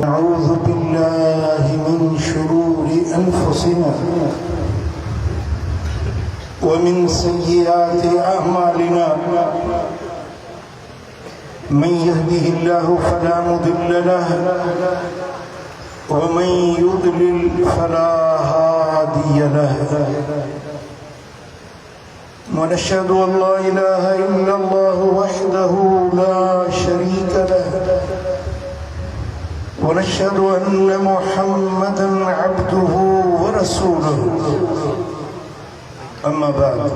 نعوذ بالله من شرور أنفسنا ومن سيئات أعمالنا من يهده الله فلا مضل له ومن يضلل فلا هادي له ونشهد أن لا إله إلا الله وحده لا شريك له ونشهد أن محمدا عبده ورسوله أما بعد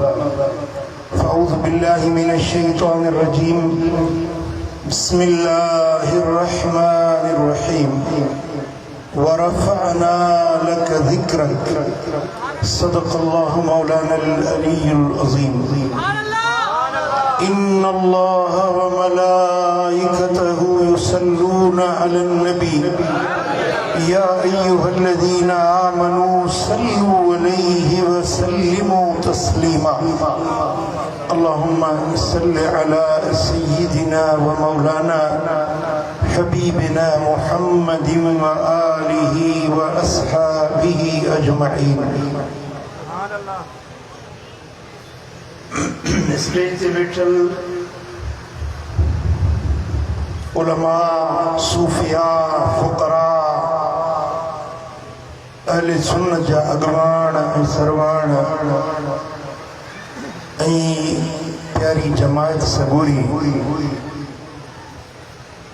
فأعوذ بالله من الشيطان الرجيم بسم الله الرحمن الرحيم ورفعنا لك ذكرك صدق الله مولانا العلي العظيم إن الله وملائكته يصلون على النبي يا أيها الذين آمنوا صلوا عليه وسلموا تسليما اللهم صل على سيدنا ومولانا حبيبنا محمد وآله وأصحابه أجمعين स्टेज से बैठल उलमा सूफिया फुकरा अहले सुन्नत जा अगवान सरवान प्यारी जमायत सबूरी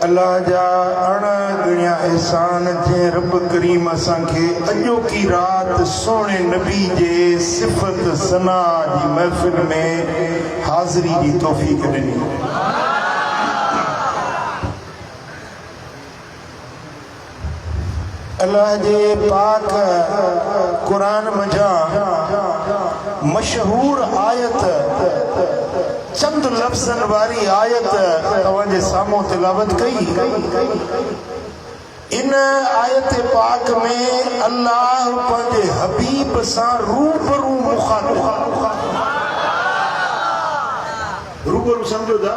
अल्लाह जा अण दुनिया एहसान जे रब करीम असांखे अॼो की रात सोने नबी जे सिफ़त सना जी महफ़िल में हाज़री जी तौफ़ीक़ ॾिनी अल्लाह जे पाक कुरान मजा मशहूर आयत चंद लफ्ज़न वारी आयत तव्हांजे साम्हूं तिलावत कई इन आयत पाक में अल्लाह पंहिंजे हबीब सां रूबरू मुखातिब रूबरू समझो था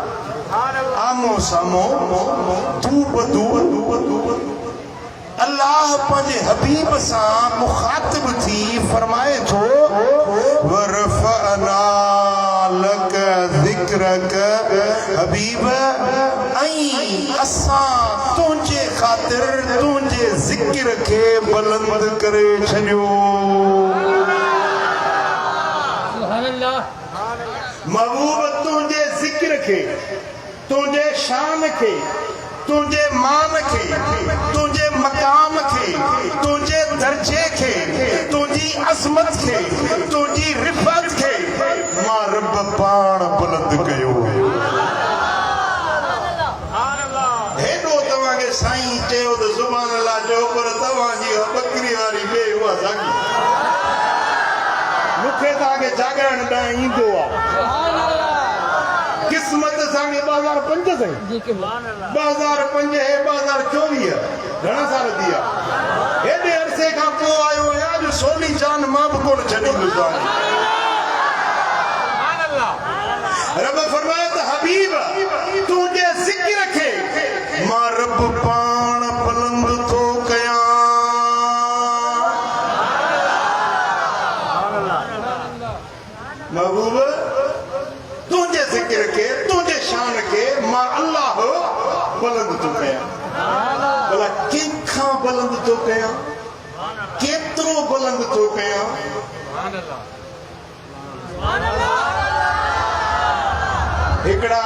आमो सामो तू बदू अल्लाह पंहिंजे हबीब सां मुखातिब थी फरमाए थो वरफ़अना लक ज़िक्रक हबीब ऐं असां तुंहिंजे ख़ातिर तुंहिंजे ज़िक्र खे बुलंद करे छॾियो महबूब तुंहिंजे ज़िक्र खे तुंहिंजे शान खे तुंहिंजे मान खे तुंहिंजे मकाम खे तुंहिंजे दर्जे खे तुंहिंजी अज़मत खे तुंहिंजी रिफ़त खे मां रब पाण बुलंद कयो हेॾो तव्हांखे साईं चयो त ज़ुबान अल्लाह चयो पर तव्हांजी बकरी वारी ॿिए उहा साॻी मूंखे तव्हांखे जाॻाइण ॾांहुं ईंदो आहे किस्मत असांखे 2005 साईं 2005 हे 2024 घणा साल थी विया हेॾे अरसे खां पोइ आयो आहियां अॼु सोनी चांद मां बि कोन छॾींदुसि रब फरमाए त हबीब तुंहिंजे ज़िक्र खे मां रब पाण बुलंद थो कयां महबूब तुंहिंजे ज़िक्र खे तुंहिंजे शान खे मां अल्लाह बुलंद थो कयां भला कंहिंखां बुलंद थो कयां केतिरो बुलंद थो कयां हिकिड़ा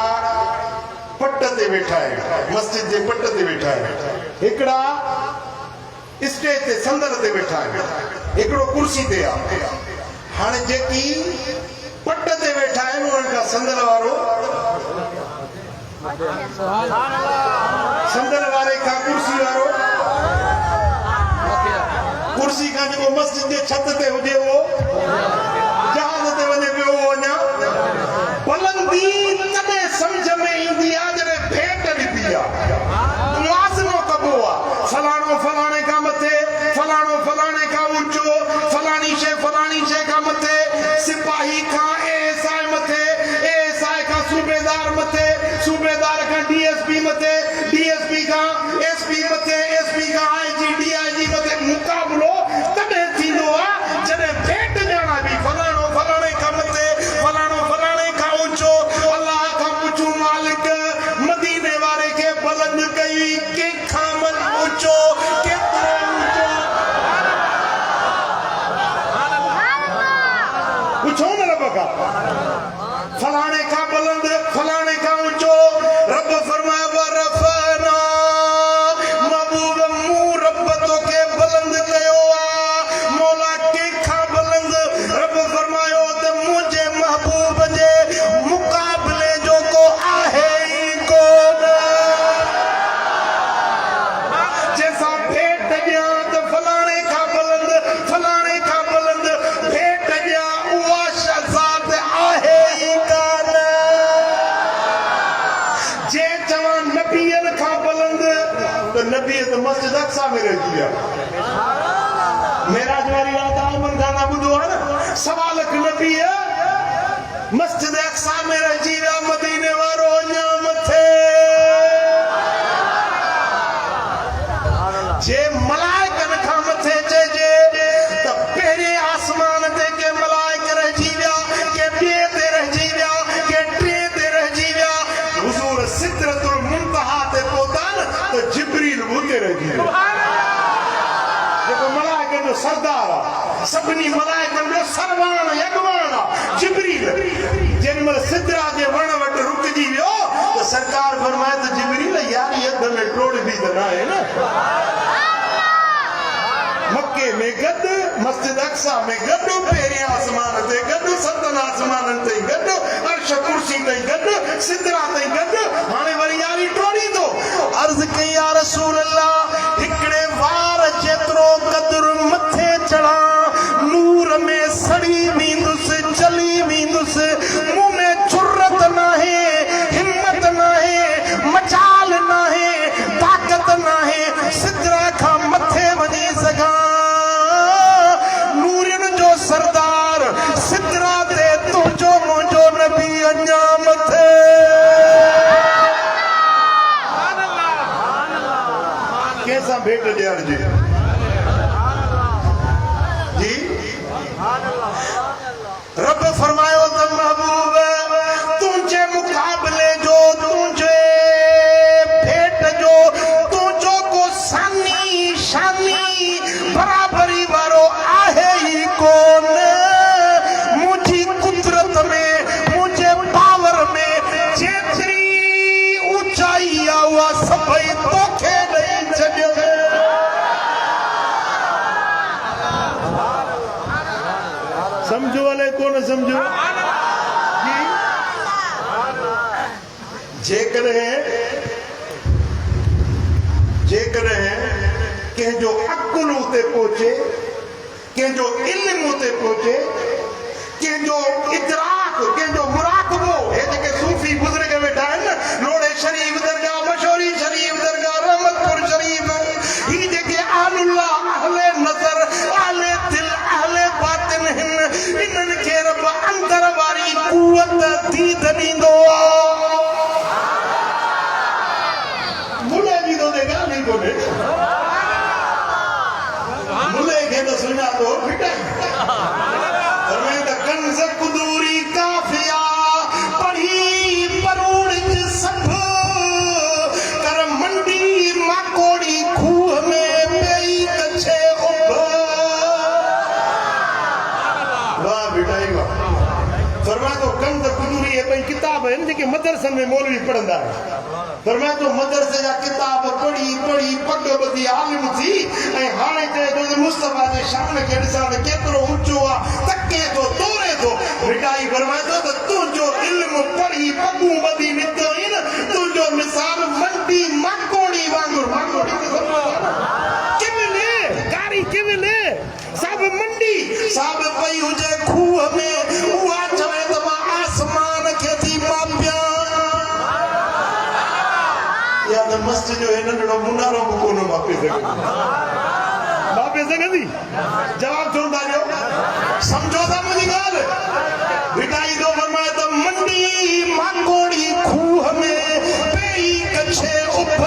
पट ते वेठा आहिनि मस्जिद जे पट ते वेठा आहिनि हिकिड़ा स्टेज ते संदर ते वेठा आहिनि हिकिड़ो कुर्सी ते आहे हाणे जेकी पट ते वेठा आहिनि उन्हनि खां संदर वारो संदर वारे खां कुर्सी वारो कुर्सी खां जेको मस्जिद जे छत ते हुजे उहो जहाज ते वञे पियो उहो अञा बुलंदी तॾहिं सम्झ में ईंदी आहे जॾहिं भेट ॾिबी आहे मुआज़नो कबो आहे फलाणो फलाणे खां मथे फलाणो फलाणे खां ऊंचो फलाणी शइ खां मथे सिपाही खां एएसआई मथे एएसआई खां सूबेदार मथे सूबेदार खां डीएसपी मथे डीएसपी खां एसपी मथे एसपी बुलंद कई के खामन ऊंचो केतिरो ऊंचो पूछो न रब का फलाने का बुलंद फलाने का ऊंचो रब फरमाया रफना महबूब मुंह रब तो के बुलंद कयो आ मौला के खा बुलंद रब फरमायो त मुझे महबूब जे मुकाबले जो को आहे ही कोन जैसा भेट गया तो फलाने का बुलंद भेट गया उहा शहजाद आहे ही कान जे जवान नबीयन का बुलंद तो नबी तो मस्जिद अक्सा में रह गया मेराज वाली रात आमन गाना बुधो है ना सवाल नबी है मस्जिद अक्सा में रह गया मदीने वारो मथे जे मलाइकन का मथे जे तो पहले आसमान ते के मलाइक रह गया के बे ते रह गया के ट्रे ते रह गया हुजूर सिदरतुल मुंतहा ते पहुंचन तो जिब्रील उते रह गया देखो मलाइकन जो सरदार सभनी मलाइकन जो सरवान यगवान जिब्रील जन्मल सिदरा जे वण वट रुक जी वियो तो सरकार फरमाए तो जिब्रील यार ये अध में टोड़ भी तो ना है ना मक्के में गद मस्जिद अक्सा में गद पेरे आसमान ते गद सतन आसमान ते गद अर्श कुर्सी ते गद सिदरा ते गद हाने वरी यारी टोड़ी दो अर्ज कई या रसूल अल्लाह हिकड़े वार जेतरो कदर मथे चढ़ा नूर में सड़ी वींदुस चली वींदुस मुंह में जुर्रत ना है हिम्मत ना है मचाल ना है ताकत ना है सिदरा खा मथे वनी सगा नूरन जो सरदार सिदरा दे तुझो मुझो नबी अन्या मथे कैसा भेट दियार जी जी रब फरमायो तो महबूब तुझे मुकाबले जो तुझे भेट जो तुझो को सानी शानी बराबरी वारो आहे ही कौन मुझी कुदरत में मुझे पावर में जेतरी ऊंचाई आवा सभई तोखे नहीं छॾियो समझो वाले कौन समझो जेकॾहिं कंहिंजो अकुल उते पहुचे कंहिंजो इल्म उते पहुचे कंहिंजो इदराक कंहिंजो मुराक़बो हे जेके सूफ़ी बुज़ुर्ग वेठा आहिनि न लोड़े शरीफ दरगाह मशहूरी शरीफ दरगाह रहमतपुर शरीफ ही जेके आलुल्लाह अहले नज़र अहले दिल अहले बातिन हिन इन्हनि खे रब अंदर वारी कुवत दीद ॾींदो मुले जी तो देगा नहीं कोने मुले के तो सुना तो फिटाई फरमाए द कंज़ कुदूरी काफिया पढ़ी परूड़ सब कर मंडी माकोड़ी खूह में पेई कछे उभ वाह बिटाई वाह फरमाए तो कंज़ कुदूरी है भाई किताब है जेके मदरसन में मौलवी पढ़ंदा है फरमाए तो मदरसे जा किताब पढ़ी पढ़ी पग बदी आलिम थी ऐं हाणे चए थो मुस्तफा जे शान खे ॾिसण केतिरो ऊंचो आहे तके थो तोरे थो मिटाई फरमाए थो त तुंहिंजो इल्मु पढ़ी पगूं बदी निकितो आहिनि तुंहिंजो मिसाल मंडी माकोड़ी वांगुरु माकोड़ी किवले कारी किवले सब मंडी सब पई हुजे खूह में उहा चवे त मां आसमान खे थी मापिया या तो मस्जिद जो है नंढड़ो मुनारो को कोन मापे सघंदी जवाब चवंदा जो समझो था मुंहिंजी ॻाल्हि भिटाई दो फरमाए त मंडी माकोड़ी खूह में पेई कछे उभ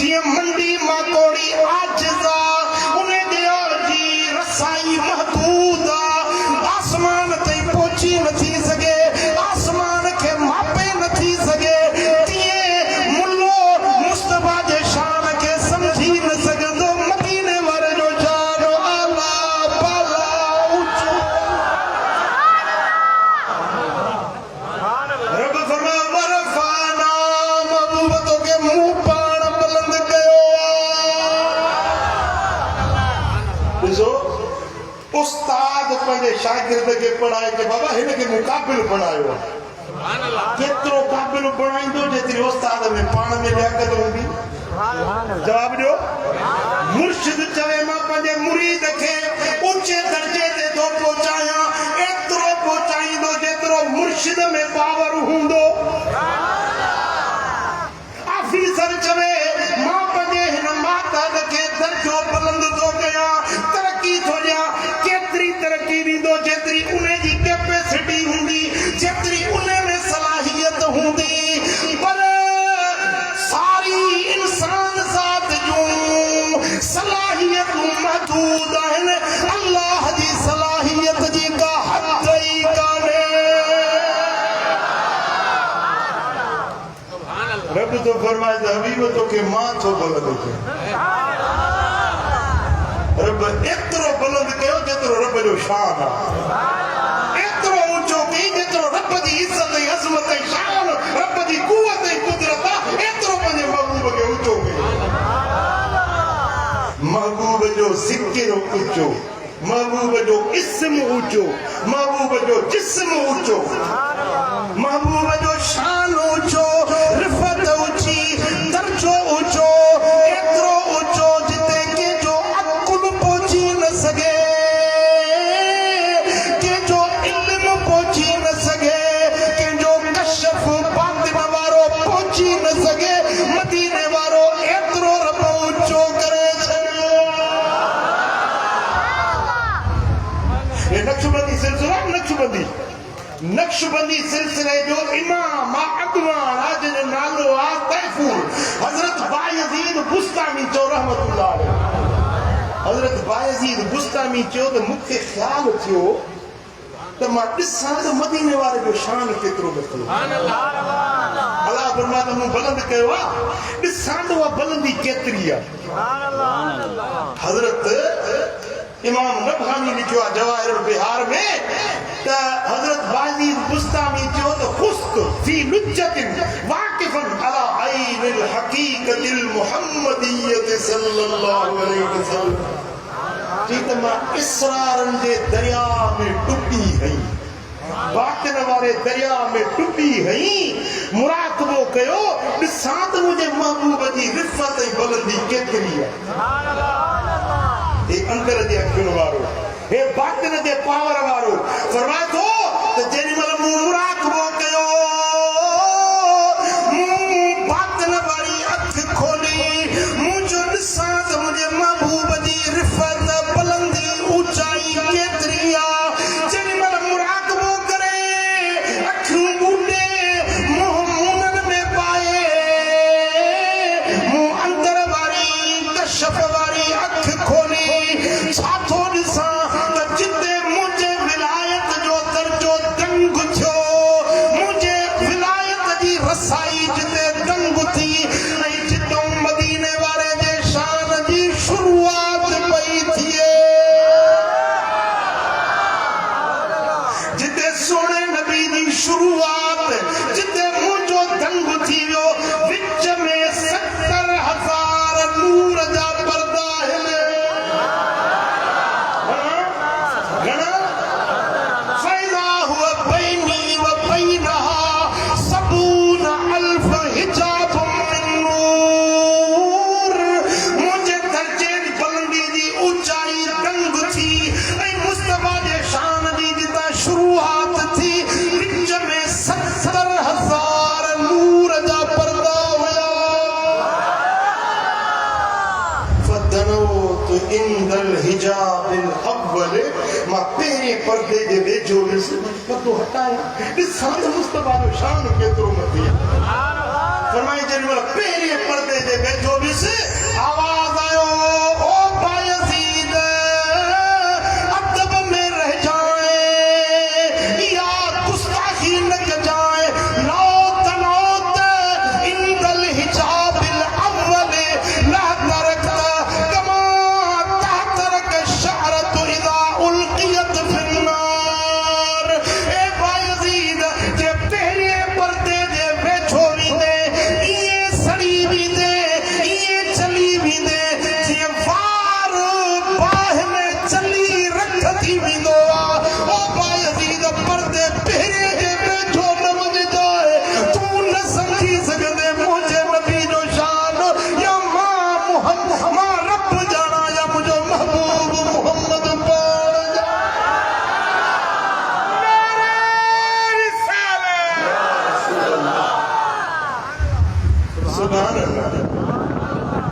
जीअं मंडी माकोड़ी आजिज़ा उन ॾियार जी रसाई महदूद आसमान ताईं पहुची नथी सघे आसमान खे मापे नथी सघे तीअं पंहिंजे शागिर्द खे पढ़ाए के बाबा हिनखे मुकाबिल बणायो केतिरो क़ाबिल बणाईंदो जेतिरी उस्ताद में पाण में लियाकत हूंदी जवाब ॾियो मुर्शिद चवे मां पंहिंजे मुरीद खे ऊचे दर्जे ते थो पहुचायां एतिरो पहुचाईंदो जेतिरो मुर्शिद में पावर हूंदो ऑफिसर चवे मां पंहिंजे हिन मातहत खे दर्जो बुलंद थो कयां तरक़ी थो ॾियां केतिरी तरक़ी ॾींदो जेतिरी उन जी कैपेसिटी हूंदी जेतिरी उन में सलाहियत हूंदी पर सारी इंसान ज़ात जूं सलाहियतूं महदूद आहिनि अल्लाह जी सलाहियत जी का हद ई कान्हे रब तो फरमाए त हबीब तोखे मां थो बुलंद कयां रब एतिरो बुलंद कयो जेतिरो रब जो शान आहे एतिरो ऊंचो कई जेतिरो रब जी इज़त ऐं अज़मत ऐं शान रब जी कुवत ऐं कुदरत आहे एतिरो पंहिंजे महबूब खे ऊंचो कयो महबूब जो ज़िक्र ऊंचो महबूब जो इस्म ऊंचो महबूब जो जिस्म ऊंचो महबूब जो शान ऊंचो रिफ़त ऊंची दर्जो ऊंचो एतिरो ऊंचो जिते कंहिंजो अकुल पहुची न सघे कंहिंजो इल्म पहुची न सघे कंहिंजो कशफ बातिन वारो पहुची न सघे मदीने वारो एतिरो रब ऊंचो करे छॾियो ये नक्शबंदी सिलसिला नक्शबंदी सिलसिले जो इमाम अगवा राज जो नालो आहे तैफूर हज़रत बायज़ीद बुस्तामी चयो रहमतुल्लाह अलैह हज़रत बायज़ीद बुस्तामी चयो त मूंखे ख़्याल थियो त मां ॾिसां त मदीने वारे जो शान केतिरो निकितो अल्लाह फरमाए मूं बुलंद कयो आहे ॾिसां त उहा बुलंदी केतिरी आहे हज़रत इमाम नबहानी लिखियो आहे जवाहिरुल बिहार में त हज़रत बायज़ीद बुस्तामी चयो त खुस्त फी लुज्जतिन वाक़िफन अला ऐनिल हक़ीक़तिल मुहम्मदियत सल्लल्लाहु अलैहि वसल्लम जी त मां इसरारन जे दरिया में डुबी हई बातिन वारे दरिया में डुबी हई मुराक़बो कयो ॾिसां त मुंहिंजे महबूब जी रिफ़त ऐं बुलंदी केतिरी आहे हे अंदर जे अखियुनि वारो हे बातिन जे पावर वारो फरमाए थो त जेॾी महिल मूं मुराक़बो कयो मूं बातिन वारी अखि खोली मूं जो ॾिसां त मुंहिंजे महबूब जी रिफ़त बुलंदी ऊचाई केतिरी आहे जेॾी महिल मुराक़बो करे अखियूं ॿूटे मुंहुं मुननि में पाए मूं अंदर वारी कशफ वारी अखि खोली छा थो ॾिसां त जिते मुंहिंजे विलायत जो दर्जो दंग थियो मुंहिंजे विलायत जी रसाई जिते दंग थी ऐं जितां मदीने वारे जे शान जी शुरूआत पई थिए जिते सोने नबी जी शुरूआत जिते मुंहिंजो दंग थी वियो विच में 70,000 नूर जा पर्दा आहिनि शुरुआत थी विच में 70,000 नूर जा पर्दा हुया फदनोत इंदल हिजाबिल अव्वल मां पहिरें पर्दे जे वेझो पर्दो हटाया ॾिसां त मुस्तफा जो शान केतिरो मथे फरमाए जेॾी महिल पहिरें पर्दे जे वेझो ॾिस आवाज़ आयो ओ बायज़ीद अदब में रह जाए या गुस्ताखी न जाए नौत नौत इंदल हिजाबिल अव्वल ला तरकता कमा तहतरक शअरत इज़ा उल्कियत फिन्नार ए बायज़ीद जे पहिरें पर्दे जे वेझो ईंदे इहे सड़ी बि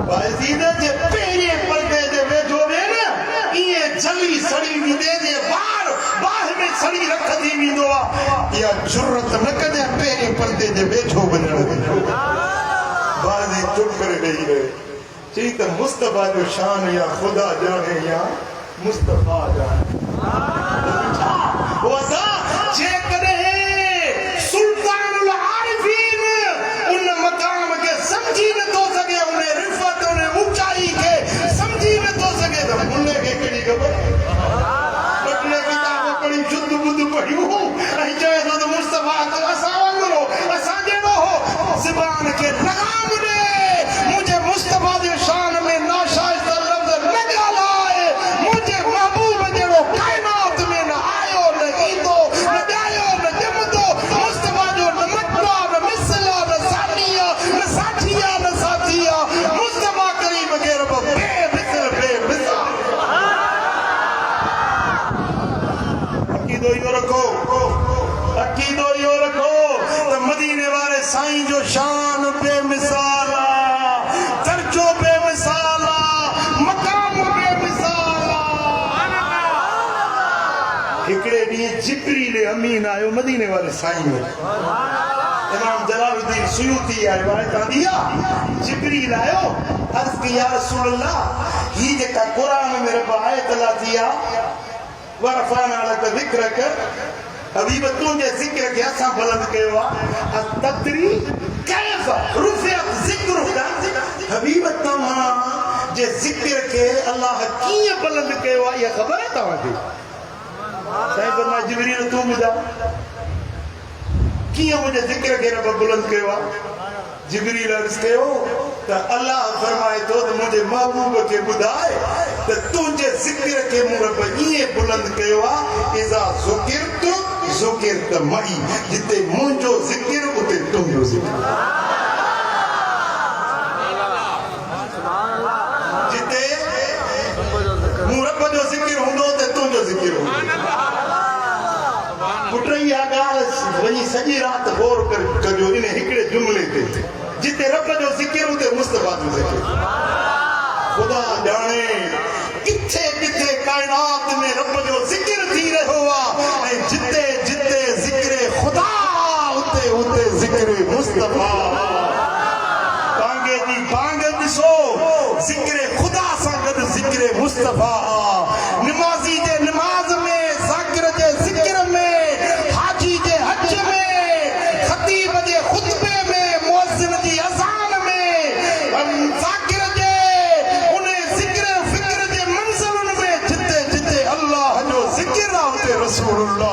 बाज़ीद जे पहिरें पर्दे जे वेठो वे न इहे जली सड़ी विदे जे बाह में सड़ी रख थी वेंदो आहे या जुरत न कदे पहिरें पर्दे जे वेठो वञण बाज़ी चुप करे ॾेई रहे चई त मुस्तफा जो शान या खुदा जाने या मुस्तफा जाने वो अदा जे कदे सुल्तानुल आरिफीन उन मकाम के समझी न तो सके उन रिफत उन ऊंचाई के समझी न तो सके तो उन्हें के कड़ी खबर बटले किताब पढ़ी शुद्ध बुद्ध पढ़ी हूं ऐं चए तो मुस्तफा तो असा वांगुरो असा जेड़ो हो ज़बान के लगाम दे मुझे मुस्तफा जे शान में नाशाइस्ता लफ्ज न ॻाल्हाए मुझे महबूब जेड़ो कायनात में न आयो न ईंदो न ॼायो न ॼमंदो मुस्तफा जो न मटला न मिसला न सानिया न साठिया न साथिया मुस्तफा करीम के रब बेमिसल बेमिसाल अकीदो इहो रखो त मदीने वारे साईं जो शान बेमिसाल दर्जो बेमिसाल मकाम बेमिसाल हिकड़े ॾींहुं जिब्रील अमीन आयो मदीने वारे साईं में इमाम जलालुद्दीन सुयूती आयो आहे तादिया जिब्रील आयो अर्ज़ की या रसूल अल्लाह ही जेका कुरान में रब आयत लाती आहे वरफ़ाना लक ज़िक्रक हबीब तुंहिंजे ज़िक्र खे असां बुलंद कयो आहे तदरी कैफ़ रुफ़िअत ज़िक्रुका हबीब तव्हां जे ज़िक्र खे अल्लाह कीअं बुलंद कयो आहे इहा ख़बर आहे तव्हांखे साईं फरमाए जिब्रील तूं ॿुधा कीअं मुंहिंजे ज़िक्र खे रब बुलंद कयो आहे जिब्रील अर्ज़ कयो त अल्लाह फरमाए थो त मुंहिंजे महबूब खे ॿुधाए त तुंहिंजे ज़िक्र खे मूं रब ईअं बुलंद कयो आहे इज़ा ज़ुकिरत मई जिते मुंहिंजो ज़िक्र उते तुंहिंजो ज़िक्र जिते मूं रब जो ज़िक्र हूंदो त तुंहिंजो ज़िक्र हूंदो पुट इहा ॻाल्हि वञी सॼी राति गौर कजो इन हिकिड़े जुमिले ते जिते रब जो ज़िक्र उते मुस्तफा जो ज़िक्र खुदा ॼाणे किथे किथे कायनात में रब जो ज़िक्र थी रहियो आहे ऐं जिते जिते ज़िक्र खुदा उते उते ज़िक्र मुस्तफा बांगे जी बांग ॾिसो ज़िक्र खुदा सां गॾु ज़िक्र मुस्तफा निमाज़ी जे निमाज़ में ज़ाकिर जे ज़िक्र में हाजी जे हज में खतीब जे खुतबे में मुअज़्ज़िन जी अज़ान में ज़ाकिर जे उन ज़िक्र फ़िक्र जे मंज़िलुनि में जिते जिते अल्लाह जो ज़िक्र आहे उते रसूलुल्लाह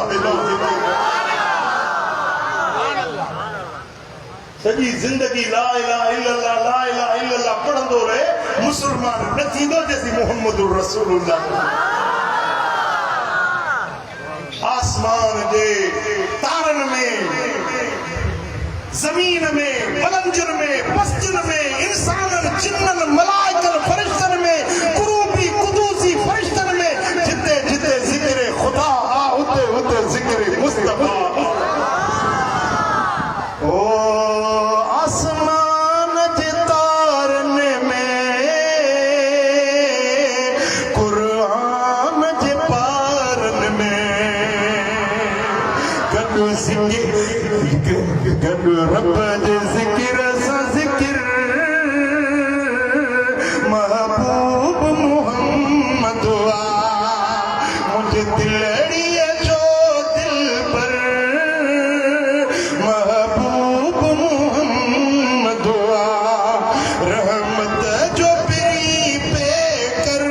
सॼी ज़िंदगी ला इलाहा इल्लल्लाह पढ़ंदो रहे मुसलमान न थींदो जेसी मुहम्मदुर रसूलुल्लाह आसमान जे तारनि में ज़मीन में बुलंदियुनि में पस्तियुनि में इंसाननि जिन्ननि मलाइकनि फरिश्तनि में कुरूबी कुदूसी फरिश्तनि में जिते जिते ज़िक्र खुदा आहे उते उते ज़िक्र मुस्तफा ओ आसमान जे तारनि में कुरान जे पारनि में गॾु गॾु रब जे ज़िक्र सां ज़िक्र महबूब मुहम्मद मुंहिंजे दिलड़ीअ जो दिल पर महबूब मुहम्मद रहमत जो पिरी पे कर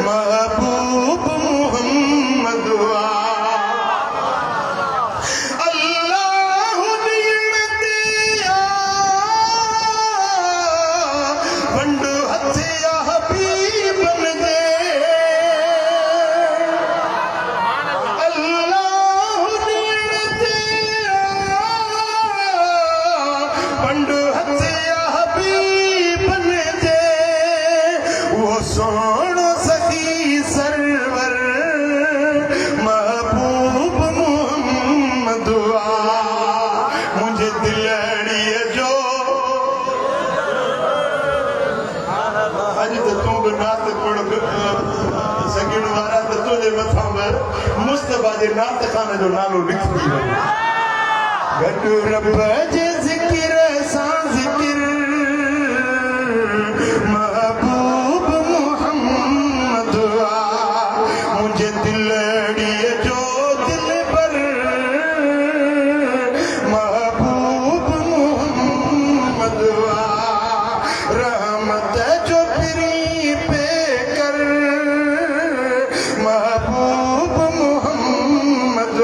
महबूब मुहम्मद अल्लाह दिए सगिण वारा त तुझे मथां में मुस्तफा जे नात खाने जो नालो लिखी गॾु रब जे ज़िक्र सां ज़िक्र महबूब मोहम्मद मुझे दिलड़ीअ जो दिलबर महबूब मोहम्मद रहमत जो फिरी पे कर महबूब मोहम्मद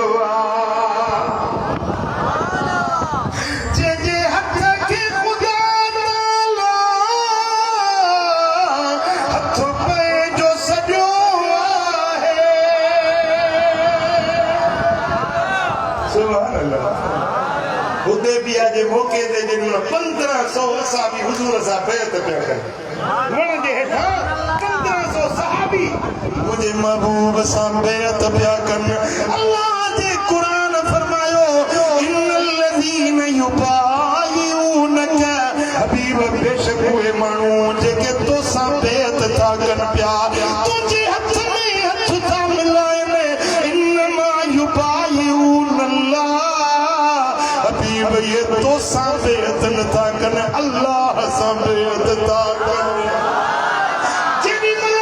जे हथ के खुदा ताला हथ पे जो सजो है सुभान अल्लाह हुदैबिया जे मौके ते जॾहिं 1500 असाबी हुजूर सां बैत पिया कनि वण जे हेठां 1500 सहाबी मुंहिंजे महबूब सां बैत पिया कनि अल्लाह जे क़ुरान फरमायो इन्नल्लज़ीन युबाइऊनक हबीब बेशक उहे माण्हू जेके तोसां बैत था कनि पिया तुंहिंजे हथ में हथ था मिलाइनि इन्नमा युबाइऊन अल्लाह हबीब ये तोसां बैत नथा कनि अल्लाह सां बैत था कनि जेॾीमहिल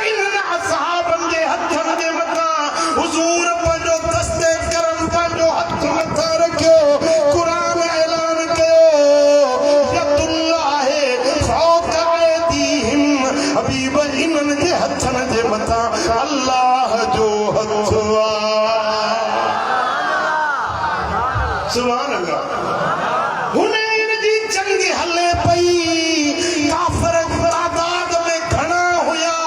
इन्हनि असहाबनि जे हथनि जे मथां हुज़ूर पंहिंजो दस्ते करम पंहिंजो हथ मथां रखियो क़ुरान ऐलान कयो यदुल्लाहि फौक़ ऐदीहिम हबीब इन्हनि जे हथनि जे मथां अल्लाह जो हथ सुभान अल्लाह हुनैन जी जंग हले पई काफ़िर तादाद में घणा हुया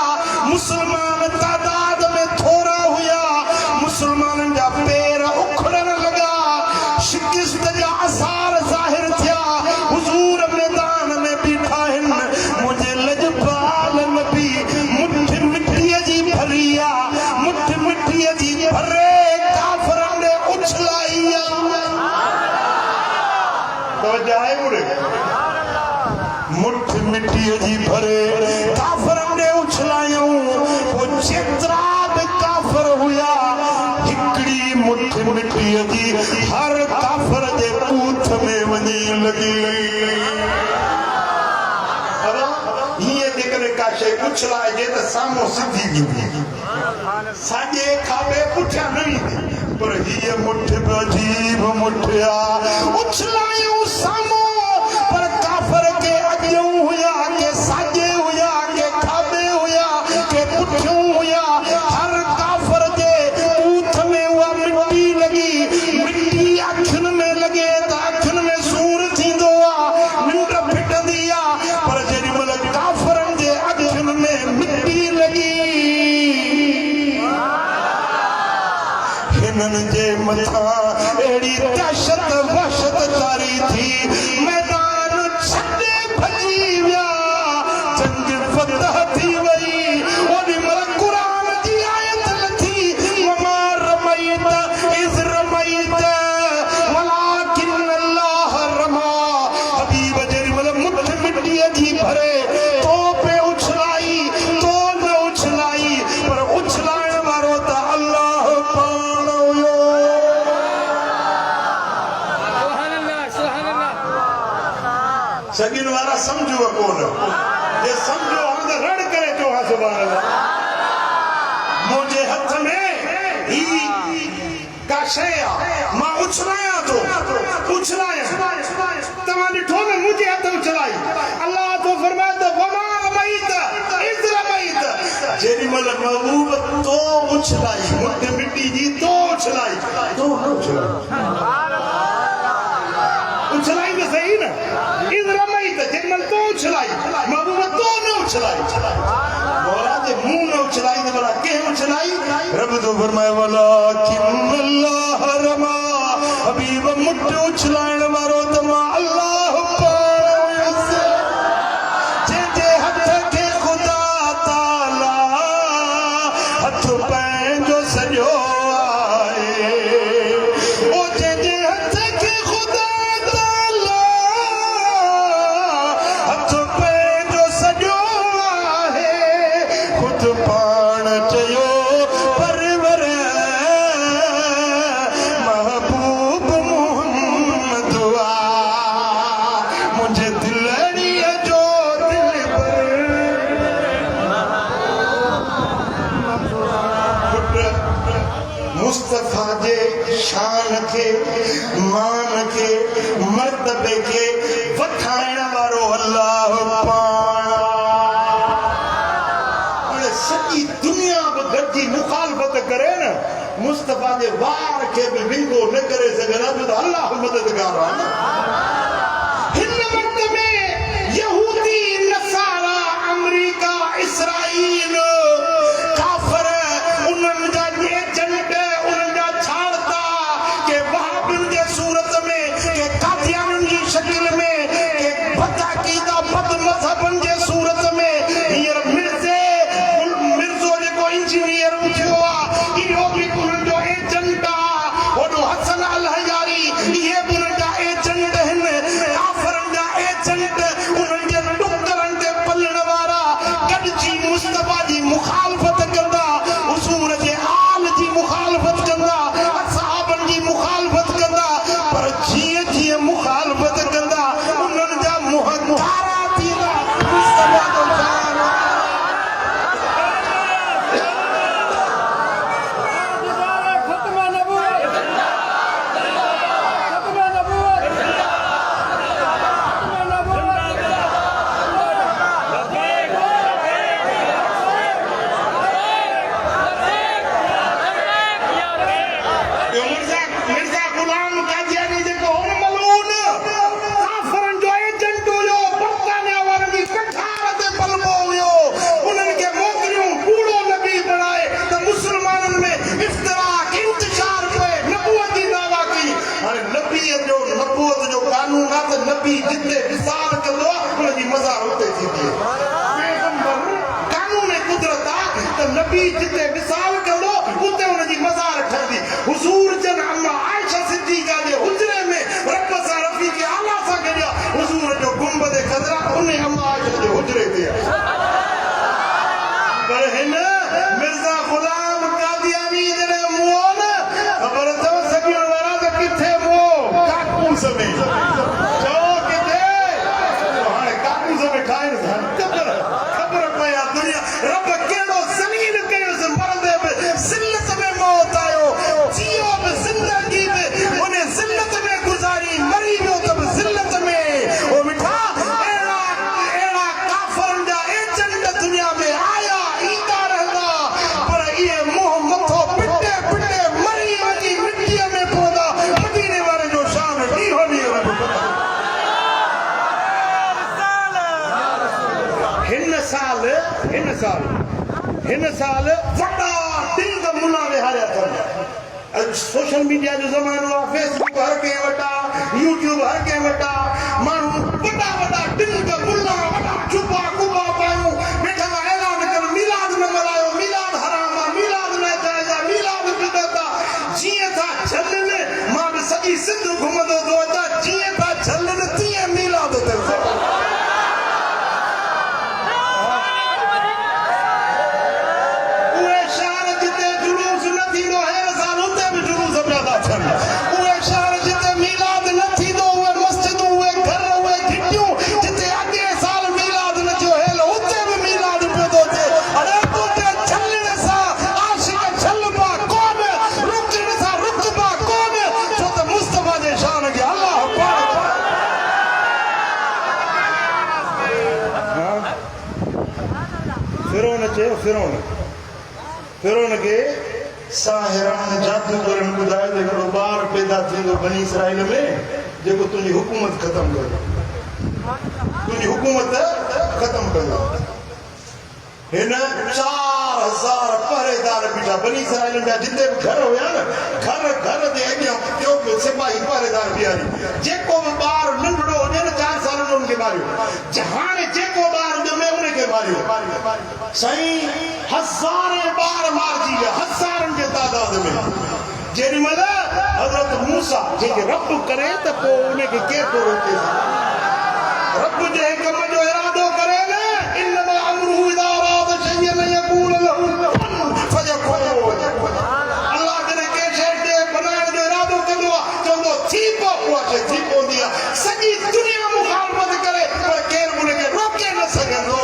मुसलमान तादाद में थोड़ा हुया मुसलमाननि जा पैर उखड़न लगा शिकिस्त जा आसार ज़ाहिर थिया हुज़ूर मैदान में बीठा आहिनि मुंहिंजे लजपाल नबी मुठ मिटीअ जी भरी आहे मुठ मिटीअ जी भरे काफ़िरनि ॾे उछलाई आहे मुठ मिटीअ जी भरे काफ़िरनि ॾे उछलायूं पोइ जेतिरा बि काफ़िर हुया हिकिड़ी मुठ मिटीअ जी हर काफ़िर जे बूथ में वञी लॻी हीअं जेकॾहिं का शइ उछलाइजे त साम्हूं सिधी ईंदी साॼे खाॿे पुठियां न ईंदी पर हीअ मुठ बि अजीब मुठ आहे उछलायूं साम्हूं पर काफ़िर के अॻियूं हुया के साॼे हुया के खाॿे हुया के पुठियूं हुया हर काफ़िर जे बूथ में उहा मिटी लॻी मिटी अखियुनि में लॻे त अखियुनि में सूर थींदो आहे निंड फिटंदी आहे पर जेॾीमहिल काफ़िरनि जे अखियुनि में मिटी लॻी हिननि जे मथां अहिड़ी दहशत वहशत जारी थी मैदान छॾे भॼी विया जंग फतह थी वई ओॾीमहिल क़ुरान जी आयत लथी वमा रमैत इज़ रमैत वलाकिन अल्लाह रमा हबीब जेॾीमहिल मुठ मिटीअ जी भरे तो पे उछलाई तो न उछलाई पर उछलाइण वारो त अल्लाह पाण हुयो सगिन वारा समझो कोन जे समझो हम त रड़ करे चो हा सुभान अल्लाह मुंहिंजे हथ में ही का शइ आहे मां उछलायां थो उछलायां तव्हां ॾिठो न मुंहिंजे हथ उछलाई अल्लाह तो फरमाए त वमा रमैत इज़ रमैत जेॾीमहिल महबूब तो उछलाई मुठ मिटी जी तो उछलाई तो न उछलाई उछलाई त सही न इज़ रमैत जेॾीमहिल तो उछलाई महबूब तो न उछलाई मौला जे मुंहुं न उछलाई त भला कंहिं उछलाई रब तो फरमाए वलाकिन अल्लाह रमा हबीब मुठ उछलाइण वारो त मां अल्लाह पाण हुयुसि जंहिंजे हथ खे ख़ुदा ताला हथ पंहिंजो सॼो आहे ओ जंहिंजे हथ खे ख़ुदा ताला हथ पंहिंजो सॼो आहे ख़ुदि मुस्तफा जे वार के भी विंगो न करे सघंदा त अल्लाह मददगार आहे हिन वक्त में यहूदी नसारा अमेरिका इसराइल काफर उन्हनि जा एजेंट उन्हनि जा छाड़ता के वहाबिन जे सूरत में के कादियानन जी शक्ल में के बदअकीदा बद मजहबन जे सूरत में हींअर मिर्ज़ो जेको इंजीनियर थियो आहे इहो बि उन्हनि जो एजेंट आहे वॾो हसन अल हयारी इहे बि उन्हनि जा एजेंट आहिनि काफ़रनि जा एजेंट उन्हनि जे ॾुकरनि ते पलण वारा गॾिजी मुस्तफा जी मुखालफ़त कंदा हुज़ूर जे आल जी मुखालफ़त कंदा असहाबनि जी मुखालफ़त कंदा पर जीअं जीअं मुखालफ़त कंदा उन्हनि जा मुंह कारा थींदा मुस्तफा जो शान मिर्ज़ा गुलाम कादियानी जेको हुन मलून काफ़रनि जो एजेंट हुयो बरतानिया वारनि जी कठार ते पलबो हुयो उन्हनि खे मोकिलियूं कूड़ो नबी बणाए त मुस्लमाननि में इफ्तिराक इंतशार पए नबूअत जी दावा कई हाणे नबीअ जो नबूअत जो कानून आहे त नबी जिते विसाल कंदो आहे उनजी मज़ार उते थींदी आहे कानून कुदरत आहे त नबी जिते विसाल कंदो उते उनजी मज़ार ठहंदी हुज़ूर जन अम्मा आयशा सिद्दीक़ा जे हुजरे में रब सां रफ़ीक़ आला सां गॾु हुज़ूर जो गुंबद ख़ज़रा उन अम्मा आयशा जे हुजरे ते आहे पर हिन मिर्ज़ा गुलाम कादियानी जॾहिं मुओ न ख़बर अथव सॻियुनि वारा त किथे मुओ काकूस में चओ किथे हाणे काकूस में ठाहिनि था ख़बर पए आहे दुनिया रब कहिड़ो ज़लील कयोसि मरंदे बि ज़िल्लत में मौत आयो जियो बि ज़िंदगी बि उन ज़िल्लत में गुज़ारी मरी वियो त बि ज़िल्लत में ओ मिठा अहिड़ा काफ़रनि जा एजेंट दुनिया में आया ईंदा रहंदा पर इहे मुंहुं मथो पिटे पिटे मरी वञी मिटीअ में पवंदा मदीने वारे जो शान ॾींहों ॾींहुं रब हिन साल वॾा दिल मुना विहारिया अथनि सोशल मीडिया जो ज़मानो आहे फेसबुक हर कंहिं वटि आहे यूट्यूब हर कंहिं वटि आहे माण्हू वॾा वॾा दिल मुना वॾा चुबा कुबा पायूं वेठा ऐलान कनि मीलाद न मल्हायो मीलाद हराम आहे मीलाद न जाइज़ आहे मीलाद बिदअत आहे जीअं था झलनि मां बि सॼी सिंध घुमंदो थो अचां जीअं था झलनि तीअं मीलाद ते फिरौन के साहिरान जादूगरनि ॿुधायो त हिकिड़ो ॿार पैदा थींदो बनी इसराइल में जेको तुंहिंजी हुकूमत ख़तमु कंदो तुंहिंजी हुकूमत ख़तमु कंदो हिन 4000 पहरेदार बीठा बनी इसराइल जा जिते बि घर हुया न घर घर जे अॻियां ॿियो सिपाही पहरेदार बीहारी जेको बि ॿार नंढड़ो हुजे न 4 सालनि जो उनखे मारियो हाणे जेको ॿार ॼमे उनखे मारियो साईं हज़ारे ॿार मारिजी विया हज़ारनि जे तादाद में जेॾी महिल हज़रत मूसा जंहिंखे रब करे त पोइ उनखे केरु थो रोके रब जे कम जो इरादो करे न इन्नमा अमरुहु इज़ा अरादा शय'अन अन यक़ूल लहु कुन फयकून अल्लाह जॾहिं कंहिं शइ खे बनाइण जो इरादो कंदो आहे चवंदो थी पओ उहा शइ थी पवंदी आहे सॼी दुनिया मुखालफ़त करे पर केरु उनखे रोके न सघंदो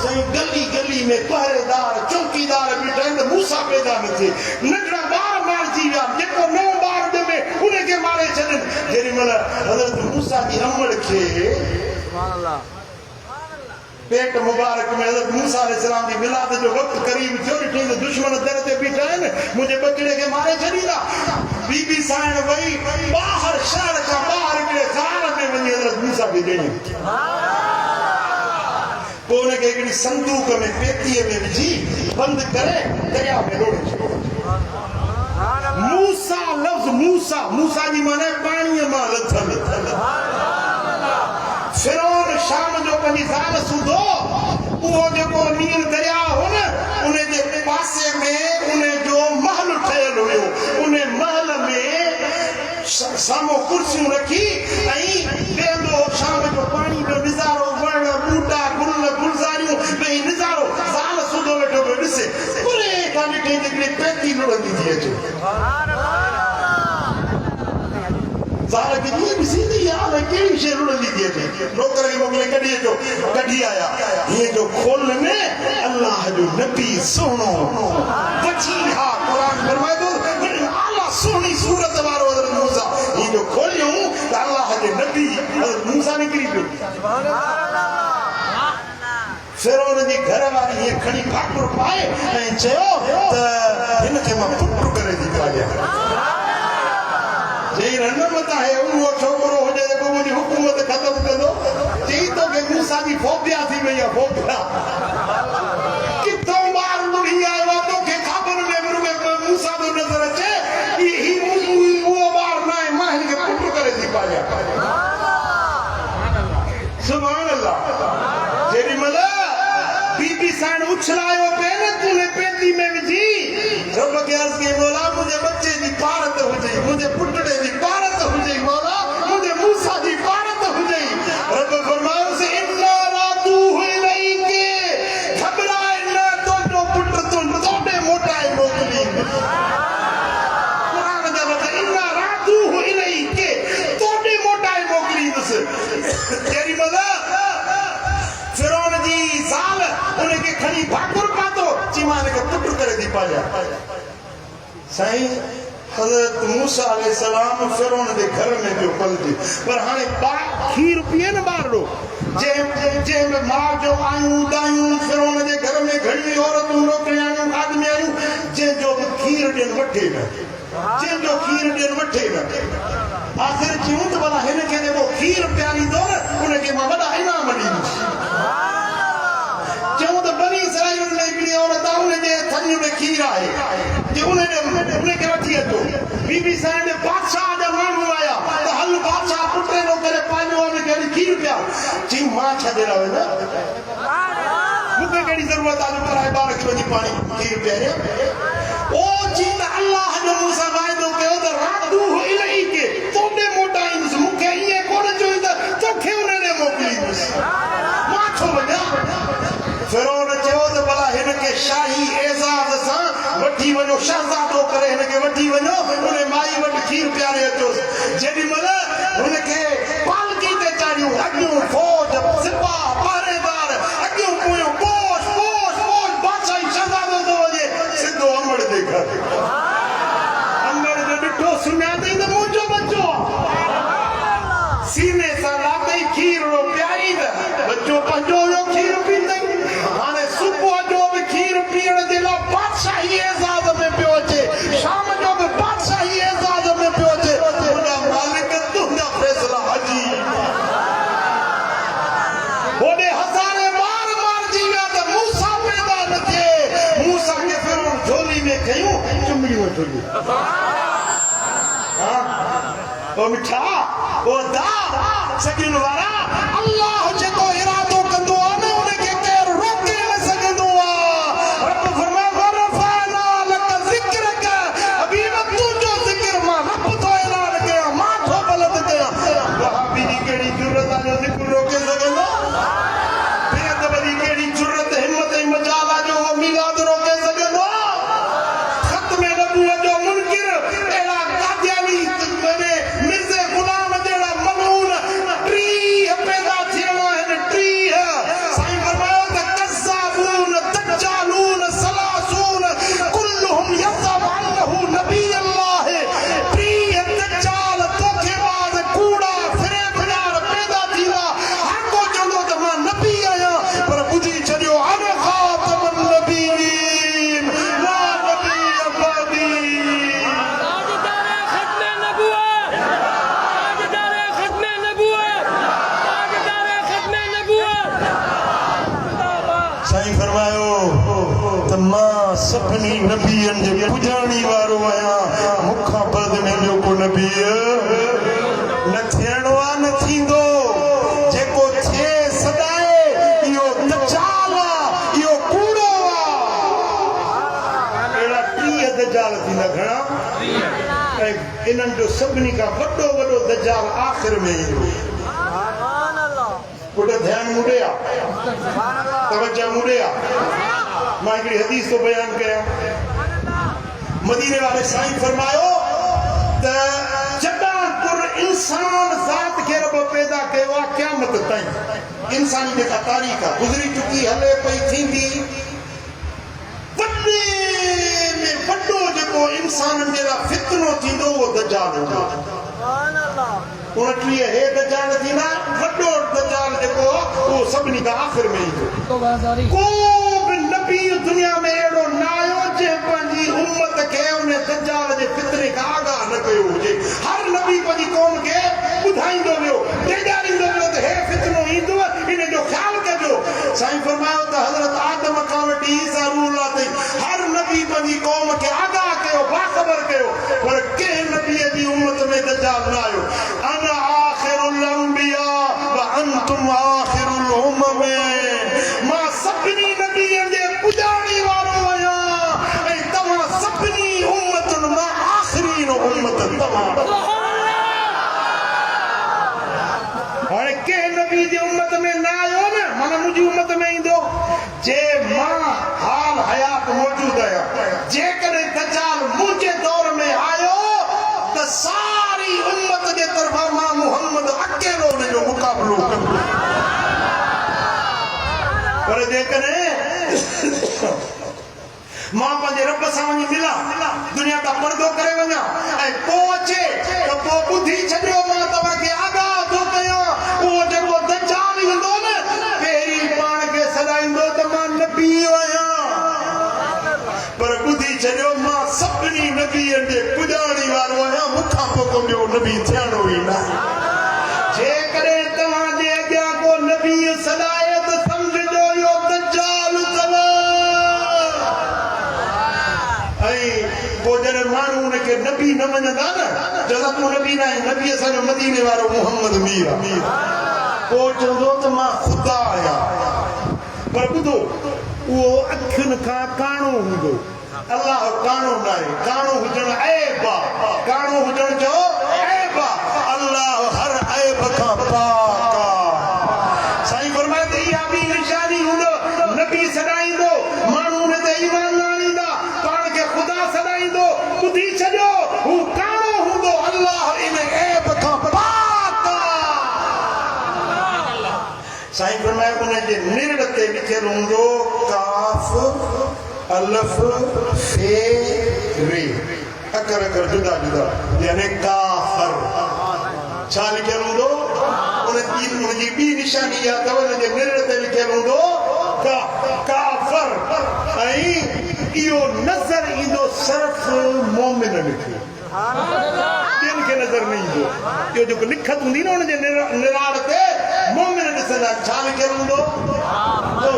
साईं गली गली में पहरेदार चौकीदार बीठा आहिनि मूसा पैदा न थिए नंढड़ा ॿार मारिजी विया जेको नओं ॿार ॼमे उनखे मारे छॾनि जेॾी महिल हज़रत मूसा जी अमड़ खे पेट मुबारक में हज़रत मूसा अलैहिस्सलाम की मिलाद जो वक्त करीब थियो ॾिठी त दुश्मन दर ते बीठा आहिनि मुंहिंजे बचड़े खे मारे छॾींदा बीबी साइण वई ॿाहिरि शहर खां ॿाहिरि हिकिड़े ज़ाल में वञी हज़रत मूसा खे ॾिनी पोइ हुनखे हिकिड़ी संदूक में पेतीअ में विझी बंदि करे दरिया में रोड़े छॾियो मूसा लफ़्ज़ मूसा जी माने पाणीअ मां लथल फिरौन शाम जो पंहिंजी ज़ाल सूधो उहो जेको नील दरिया हो न उन जे पासे में उन जो महल ठहियल हुयो उन महल में साम्हूं कुर्सियूं रखी ऐं वेंदो शाम जो पाणी जो नज़ारो वण ॿूटा गुल गुलज़ारियूं भई नज़ारो ज़ाल सूधो वेठो पियो ॾिसे पूरे खां ॾिठे हिकिड़ी पेती लुड़ंदी थी अचे ज़ाल खे ईअं ॾिसींदी आहे कहिड़ी शइ लुड़ंदी थी अचे नौकर खे मोकिले कढी आया हीअं जो खोल में अल्लाह जो नबी सुहिणो वठी हा क़ुरान फरमाए थो आला सुहिणी सूरत वारो हज़रत मूसा हीअं जो खोलियूं त अल्लाह जे नबी हज़रत मूसा निकिरी पियो फिरौन जी घरवारी हीअं खणी भाकुर पाए ऐं चयो त हिन खे मां पुटु करे थी पालियां चई रनमत आहे उहो छोकिरो हुजे जेको मुंहिंजी हुकूमत ख़तमु कंदो चई तोखे मूसा जी फोबिया थी वई आहे फोबिया किथां ॿार लुड़ी आयो आहे तोखे ख़बर में मूसा थो नज़र अचे उहो ॿार न आहे मां हिन खे पुटु करे थी पालियां सुभाणे अल्लाह जेॾीमहिल बीबी साइण उछलायो पे न तूने पेती में विझी रब खे अर्ज़ कई मौला मुंहिंजे बच्चे जी पारत हुजे मुंहिंजे पुटड़े जी पारत हुजे मौला मुंहिंजे मूसा जी पारत हुजे रब फरमायोसि इन्ना रादूहु इलैके घबराए न तुंहिंजो पुटु तोॾे मोटाए मोकिली क़ुरान जा लफ़्ज़ इन्ना रादूहु इलैके तोॾे मोटाए मोकिलींदुसि जेॾीमहिल फिरौन जी ज़ाल उनखे खणी भाकुर पातो चई मां हिनखे पुटु करे थी पालियां साईं हज़रत मूसा अलैहिस्सलाम फिरौन जे घर में पियो पलिजे पर हाणे खीर पीए न ॿारड़ो जंहिं माउ जो आयूं दायूं फिरौन जे घर में घणी औरतूं नौकरियाणियूं आदमी आहियूं जंहिंजो बि खीर ॾियनि वठे न जंहिंजो खीर ॾियनि वठे न आख़िर चयूं त भला हिनखे जेको खीर पीआरींदो न उनखे मां वॾा इनाम ॾींदुसि चऊं त बनी इसराईल में हिकिड़ी औरत आहे उनजे थञ में खीर आहे जे उनखे वठी अचो बीबी साईं जे बादशाह जा माण्हू आया त हल बादशाह पुटे नो करे पंहिंजो उनखे खीर पिया चई मां छा ॾेरा वेंदा मूंखे कहिड़ी ज़रूरत आहे जो पराए ॿार खे वञी पाणी खीर पीआरियां ओ चई त अल्लाह जो मूं सां वाइदो कयो त रादूहु इलैके तोॾे मोटाईंदुसि मूंखे ईअं कोन चई त तोखे उन ॾे मोकिलींदुसि मां छो वञा फिरौन चयो त भला हिनखे शाही एज़ाज़ सां वठी वञो शहज़ादो करे हिनखे वठी वञो उन माई वटि खीर पीआरे अचोसि जेॾीमहिल हुनखे पालकी ते चाढ़ियूं अॻियूं फौज सिपाह पहरेदार अॻियूं पोयूं पोश बादशाही शहज़ादो थो वञे सिधो अमड़ जे घर अमड़ जो ॾिठो सुञातई त मुंहिंजो बच्चो सीने सां लाथई खीर पियारी त बच्चो पंहिंजो हुयो खीर पीतई हाणे सुबुह जो बि खीर पीअण जे लाइ बादशाही एज़ाज़ में पियो अचे शाम जो बि बादशाही एज़ाज़ में पियो अचे तुंहिंजा मालिक तुंहिंजा फ़ैसिला हजी होॾे हज़ारे ॿार मारिजी विया त मूसा पैदा न थिए मूसा खे फिरौन झोली में खयूं चुमिड़ियूं वठियूं ओ मिठा ओ दा सगिन वारा अल्लाह जेको इरादो कंदो आहे न उनखे केरु रोके न सघंदो आहे रब फरमाए वरफ़अना लक ज़िक्रक हबीब तुंहिंजो ज़िक्र मां रब थो ऐलान कयां मां थो बुलंद कयां वहाबी जी कहिड़ी जुरत आहे जो ज़िक्र रोके सघंदो बेअदब जी कहिड़ी जुरत हिम्मत ऐं मजाल आहे जो उहो मीलाद रोके सघंदो ख़त्म नबूवत जो मुनकिर अहिड़ा कादियानी मिर्ज़े गुलाम जहिड़ा मलून टीह पैदा साईं फरमायो त मां सभिनी नबियनि जे पुॼाणी वारो आहियां मूंखां बाद में ॿियो को नबी न थियणो आहे न थींदो जेको थिए सदाए इहो दजाल आहे इहो कूड़ो आहे अहिड़ा 30 दजाल थींदा घणा ऐं इन्हनि जो सभिनी खां वॾो वॾो दजाल आख़िर में ईंदो पुट ध्यान मुड़िया तवज्जो मुड़िया मां हिकिड़ी हदीस तो बयान कया मदीने वाले साईं फरमायो त जॾहिं कुर इंसान ज़ात खे रब पैदा कयो आहे क़यामत ताईं इंसानी जेका तारीख़ आहे गुज़री चुकी हले पई थींदी वॾे में वॾो जेको इंसाननि जे लाइ फितनो थींदो उहो दजाल हूंदो 29 हे दजाल थींदा वॾो दजाल जेको उहो सभिनी खां आख़िर में ईंदो को बि नबी दुनिया में अहिड़ो न आयो जंहिं पंहिंजी उम्मत खे उन दजाल जे फितने खां आगाह न कयो हुजे हर नबी पंहिंजी क़ौम खे ॿुधाईंदो वियो ॾेखारींदो वियो त हे फितनो ईंदो इन जो ख़्यालु कजो साईं फरमायो त हज़रत आदम खां वठी ईसा रूह अल्लाह ताईं हर नबी पंहिंजी क़ौम खे आगाह कयो बाख़बर कयो पर कंहिं नबीअ जी उम्मत में दजाल न आयो अना आखिरुल अंबिया व अंतुम आखिरुल उम्म मां सभिनी नबीअनि जे पुॼाणी वारो आहियां ऐं तव्हां सभिनी उम्मतुनि मां आख़िरीन उम्मत तव्हां हाणे कंहिं नबी जी उम्मत में न आयो न माना मुंहिंजी उम्मत में ईंदो जे मां हाल हयात मौजूद आहियां जेकॾहिं दजाल मुंहिंजे दौर में आयो त सारी उम्मत जे तरफ़ां मां मुहम्मद अकेलो उन जो मुक़ाबिलो कंदो पर जेकॾहिं मां पंहिंजे रब सां वञी मिलां दुनिया खां पर्दो करे वञा ऐं पोइ अचे त पोइ ॿुधी छॾियो मां तव्हांखे आगाह थो कयां उहो जेको दजाल ईंदो न पहिरीं पाण खे सॾाईंदो त मां नबी आहियां पर ॿुधी छॾियो मां सभिनी नबीअनि जे पुॼाणी वारो आहियां मूंखां पोइ को ॿियो नबी थियणो ई न जेकॾहिं तव्हांजे अॻियां को नबी सॾाए त सम्झजो इहो दजाल अथव ऐं पोइ जॾहिं माण्हू हुनखे नबी न मञंदा न जॾहिं तूं नबी न आहीं नबी असांजो मदीने वारो मुहम्मद मीर आहे पोइ चवंदो त मां ख़ुदा आहियां पर ॿुधो उहो अखियुनि खां काणो हूंदो अल्लाह काणो न आहे काणो हुजणु ऐब आहे काणो हुजणु जो ऐब आहे अल्लाह हर ऐब खां पाक आहे साईं फरमाए त इहा बि निशानी हूंदो नबी सॾाईंदो माण्हू हुन ते ईमान न आणींदा पाण खे ख़ुदा सॾाईंदो ॿुधी छॾियो हू काणो हूंदो अल्लाह इन ऐब खां पाक आहे साईं फरमाए उन जे निरड़ ते लिखियलु हूंदो काफ अलफ फे रे अकर अकर जुदा जुदा यानी काफर छा लिखियलु हूंदो उनजी ॿी निशानी इहा अथव उन जे निरड़ ते लिखियलु हूंदो काफर ऐं इहो नज़र ईंदो सिर्फ़ मोमिननि खे ॿियनि खे नज़र न ईंदो इहो जेको लिखत हूंदी न हुनजे निराड़ ते मोमिन ॾिसंदा छा लिखियलु हूंदो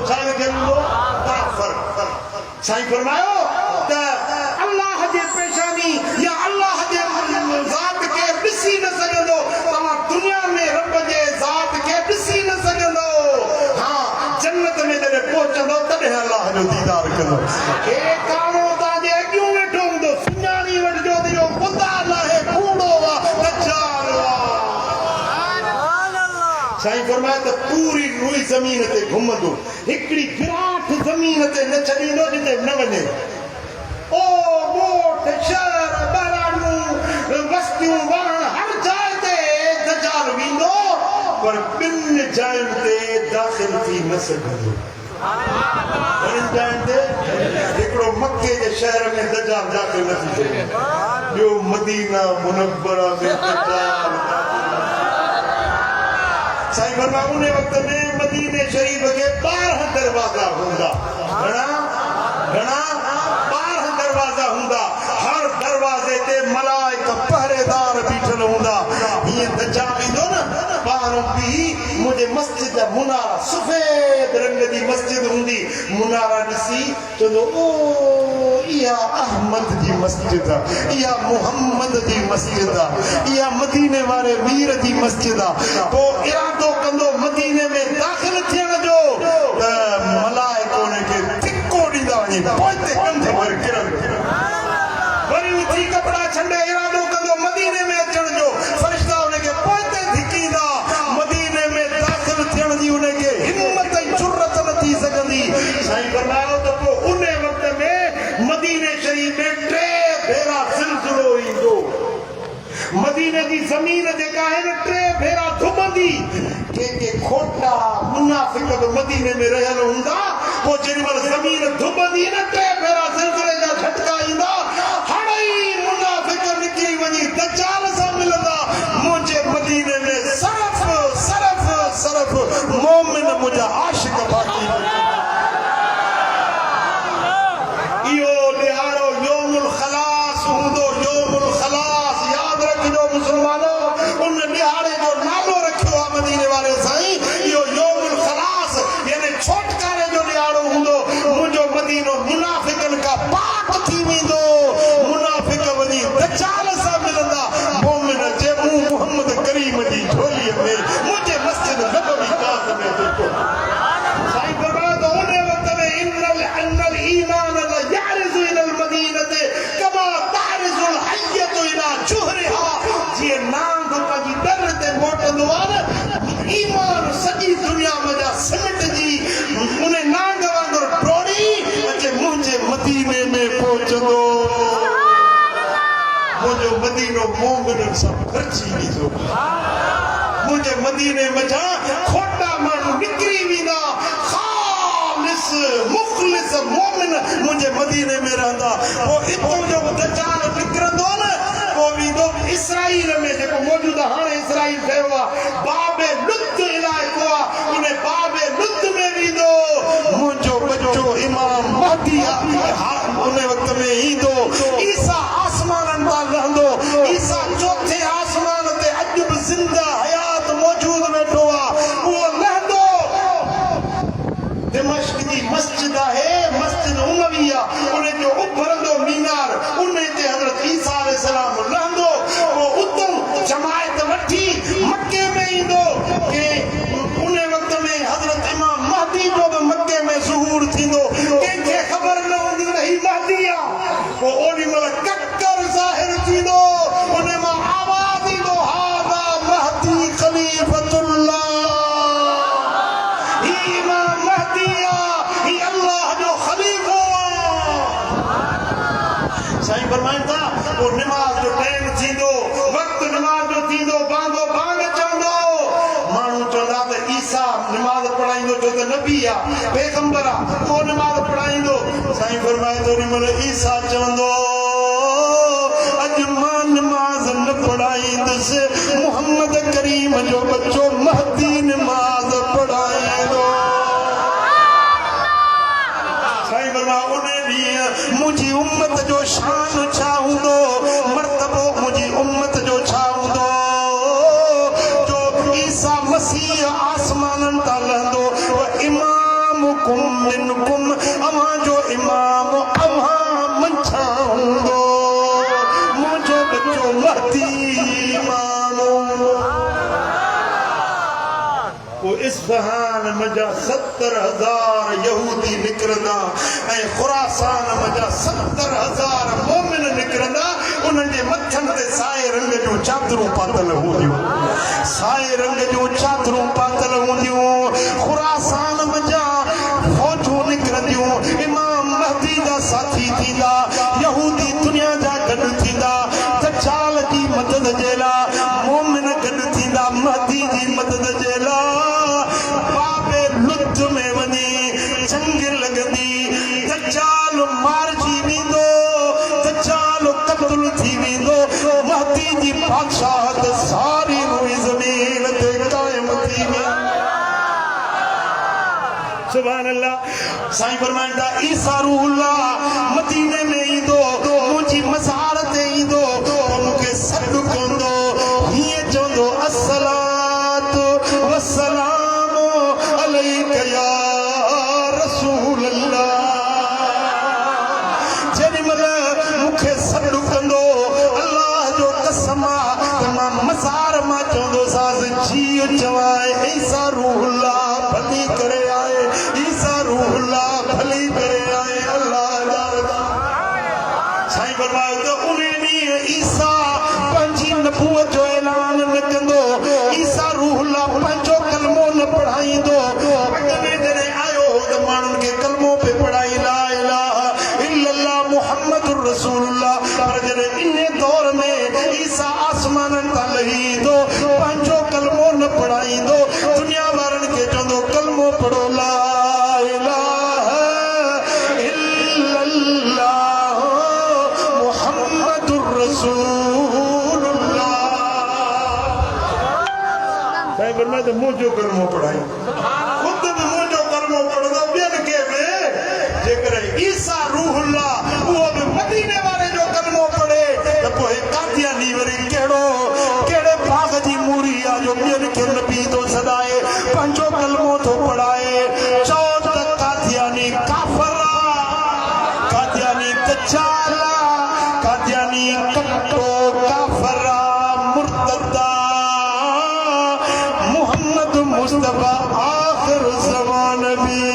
छा लिखियलु हूंदो काफर साईं फरमायो त अल्लाह जे पेशानी या अल्लाह जे ज़ात खे ॾिसी न सघंदो तव्हां दुनिया में रब जे ज़ात खे ॾिसी न सघंदो हा जन्नत में जॾहिं पहुचंदो तॾहिं अल्लाह जो दीदार कंदो हे काणो तव्हांजे अॻियूं वेठो हूंदो सुञाणी वठिजो त इहो ख़ुदा न आहे कूड़ो आहे दजाल आहे साईं फरमाए त पूरी रुई ज़मीन ते घुमंदो हिकिड़ी गिराठ ज़मीन ते न छॾींदो जिते न वञे ओ ॻोठ शहर बराड़ियूं बस्तियूं वण हर जाइ ते दजाल वेंदो पर ॿिनि जायुनि ते दाख़िल थी न सघंदो घणनि जायुनि ते हिकिड़ो मके जे शहर में दजाल दाख़िल न थी सघे ॿियो मदीना मुनव्वरा में दजाल साईं फरमाए उन वक़्त में मदीने शरीफ के 12 दरवाजा हूंदा घणा 12 दरवाजा हूंदा हर दरवाजे ते मलाइक पहरेदार बीठल हूंदा हीअं दजाल ईंदो न ॿाहिरों बि मुंहिंजे मस्जिद मस्जिद जा मुनारा सफेद रंग दी मस्जिद हुंदी मुनारा ॾिसी चवंदो ओ इहा अहमद जी मस्जिद आहे इहा मुहम्मद जी मस्जिद आहे इहा मदीने वारे वीर जी मस्जिद आहे पोइ इरादो कंदो मदीने में दाख़िल थियण जो त मलाइको उनखे धिको ॾींदा वञी पोइ कंधे पर किरनि वरी उथी कपिड़ा छंडे इरादो कंदो मदीने में अचण जो फरिश्ता उनखे पोइ धिकींदा मदीने में दाख़िल थियण जी उनखे हिम्मत ऐं जुर्रत न थी सघंदी साईं फरमायो त पोइ उन वक़्त में मदीने शरीफ में 3 भेरा ज़िलज़िलो ईंदो मदीने जी ज़मीन जेका आहे न 3 भेरा धुमंदी के खोटा मुनाफिक मदीने में रहियल हूंदा पोइ जेॾी महिल ज़मीन धुमंदी न 3 भेरा ज़िलज़िले जा झटका ईंदा हाणे ई मुनाफिक निकिरी वञी दज्जाल सां मिलंदा मुंहिंजे मदीने में सरफ सरफ सरफ मोमिन मुंहिंजा आशिक बाक़ी इहो ॾिहाड़ो यौमुल खलास हूंदो यौमुल खलास यादि रखिजो मुस्लमानो उन ॾिहाड़े जो नालो रखियो आहे मदीने वारे साईं इहो यौमुल खलास यानी छोटकारे जो ॾिहाड़ो हूंदो मुंहिंजो मदीनो मुनाफिकनि खां पाक थी वेंदो मुनाफिक वञी दज्जाल सां मिलंदा मोमिन जे मुंहुं मुहम्मद करीम जी झोलीअ में मुंहिंजे मस्जिद नबवी पाक में जेको साईं फरमायो त उन वक़्त में इन्नल ईमान ला यारिज़ु इलल मदीनते कमा तारिज़ुल हय्यतु इला जुहरिहा जीअं नांग पंहिंजी दर ते मोटंदो आहे न ईमान सॼी दुनिया में सिमट जी उन नांग वांगुरु टोड़ी अचे मुंहिंजे मदीने में पहुचंदो मुंहिंजो मदीनो मोमिननि सां भरिजी वेंदो मुंहिंजे मदीने मथां खोटा माण्हू निकिरी वेंदा खालिस मुख़लिस मोमिन मुंहिंजे मदीने में रहंदा पोइ हितां जो दज्जाल निकिरंदो न पोइ वेंदो इसराईल में जेको मौजूदु हाणे इसराईल ठहियो आहे बाबे लुत इलाइक़ो आहे उन बाबे लुत में वेंदो मुंहिंजो बच्चो इमाम महदी उन वक़्त में ईंदो ईसा आसमाननि तां रहंदो ईसा चौथे आसमान ते अॼु बि ज़िंदा हयात मौजूदु वेठो आहे उहो लहंदो दिमश्क जी मस्जिद आहे मस्जिद उमवी आहे उन जो उभरंदो मीनार उन ते हज़रत ईसा अलैहिस्सलाम रहंदो पोइ उतां जमायत वठी मके में ईंदो के उन वक़्त में हज़रत इमाम महदी जो बि मके में ज़ुहूर थींदो कंहिंखे ख़बर न हूंदी त ही महदी आहे पोइ ओॾी महिल ककर ज़ाहिर थींदो उन मां आवाज़ ईंदो हाज़ा महदी ख़लीफ़तुल्लाह ही इमाम महदी आहे ही अल्लाह जो ख़लीफ़ो आहे साईं फरमाइनि था पोइ निमाज़ जो टाइम थींदो वक़्तु निमाज़ जो थींदो बांगो बांग चवंदो माण्हू चवंदा त ईसा निमाज़ पढ़ाईंदो छो त नबी आहे पैगंबर आहे उहो निमाज़ पढ़ाईंदो साईं फरमाए थो ओॾी महिल ईसा चवंदो अॼु मां निमाज़ न पढ़ाईंदुसि मुहम्मद करीम जो बच्चो महदी निमाज़ पढ़ाईंदो साईं फरमाए उन ॾींहुं मुंहिंजी उम्मत जो शान छा हूंदो मर्तबो मुंहिंजी उम्मत जो छा हूंदो जो ईसा मसीह आसमाननि तां लहंदो इमामुकुम मिनकुम अव्हां जो इमाम अव्हां मंझां हूंदो मुंहिंजो बच्चो महदी माण्हू पोइ इस्फहान मजा 70,000 यहूदी निकिरंदा ऐं खुरासान मजा 70,000 मोमिन निकिरंदा उन्हनि जे मथनि ते साए रंग जूं चादरूं पातल हूंदियूं साए रंग जूं चादरूं पातल हूंदियूं खुरासान मजा फौजूं निकिरंदियूं इमाम महदी जा साथी थींदा यहूदी दुनिया जा गॾु थींदा दज्जाल जी मदद जे लाइ मोमिन गॾु थींदा महदी जी मदद जे लाइ बाबे लुत में वञी जंग लॻंदी दज्जाल मारिजी वेंदो दज्जाल क़त्ल थी वेंदो महदी जी बादशाहत सारी रुई ज़मीन ते क़ाइम थी वेंदी सुभान अल्लाह साईं फरमाइनि था ईसा रूहुल्लाह मदीने में ईंदो मुंहिंजी मज़ार ते ईंदो मूंखे सॾु कंदो हीअं चवंदो अस्सलातु वस्सलामु नवाए ईसा रूहुल्लाह भली करे आए ईसा रूहुल्लाह भली करे आए अल्लाह साईं फरमायो तो उन्हें ईसा पंजी नबूवत जो ऐलान न कंदो ईसा रूहुल्लाह पंजो कलमो न पढ़ाईंदो अगले जने आयो त माण्हुनि खे कलमो पे पढ़ाई ला इलाहा इल्लल्लाह मुहम्मदुर रसूलुल्लाह पर जने इन दौर में ईसा आसमाननि तां लही ईंदो पंजो कलमो न पढ़ाईंदो दुनिया वारनि खे चवंदो कलमो पढ़ो ला इलाहा इल्लल्लाह मुहम्मदुर रसूलुल्लाह साईं फरमाए तो मुंहिंजो कलमो पढ़ाई खुद भी मुंहिंजो कलमो पढ़ंदो ॿियनि खे बि जेकर ईसा रूहुल्लाह उहो बि मदीने वारे जो कलमो पढ़े त पोइ कादियानी वरी कहिड़े बाग जी मूरी आहे जो ॿियनि खे नबी थो सॾाए पंहिंजो कलमो थो पढ़ाए चओ त कादियानी काफ़र आहे कादियानी कचाल आहे कादियानी कटो काफ़र आहे मुर्तद आहे मुहम्मद मुस्तफा आखिर ज़मान नबी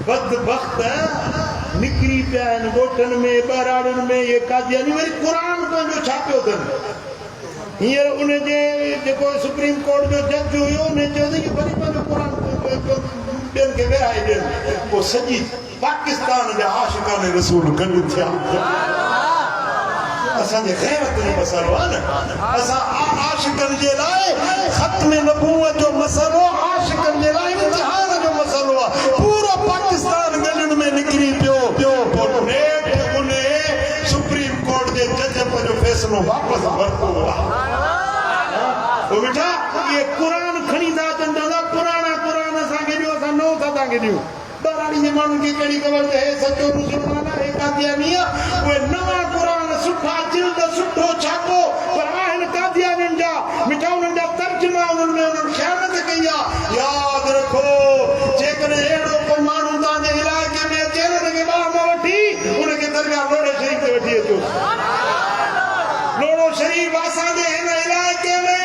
बदबख्त निकरी पिया आहिनि ॻोठनि में ॿाराड़ियुनि में ये कादियानी वरी क़ुरान पंहिंजो छापियो अथनि हींअर उनजे जेको सुप्रीम कोर्ट जो जज हुयो उन चयो कि वरी पंहिंजो क़ुरान ॿियनि खे विराए ॾियनि पोइ सॼी पाकिस्तान जा आशिक़ान रसूल गॾु थिया असांजे ग़ैरत जो मसइलो आहे न असां आशिक़नि जे लाइ ख़त्म नबूवत जो मसइलो आशिक़नि जे लाइ इम्तिहान जो मसइलो आहे पूरो पाकिस्तान गॾनि में निकिरी पियो नेठ उन सुप्रीम कोर्ट जे जज पंहिंजो फ़ैसिलो वापसि वरितो आहे पोइ बेटा इहे क़ुरान खणी था अचनि दादा पुराणा क़ुरान असांखे ॾियो असां नओं था तव्हांखे ॾियूं ॿाराड़ी जे माण्हुनि खे कहिड़ी ख़बर त हे सचो मुस्लमान आहे हे कादियानी आहे उहे नवां क़ुरान सुठा जिल्द सुठो छापो पर आहिनि कादियानियुनि जा मिठा उन्हनि जा तर्जुमा उन्हनि में उन्हनि ख़यानत कई आहे यादि रखो जेकॾहिं अहिड़ो को माण्हू तव्हांजे इलाइक़े में अचे हुनखे ॿाह मां वठी उनखे दरगाह लोड़े शरीफ़ ते वठी अचो लोड़ो शरीफ़ असांजे हिन इलाइक़े में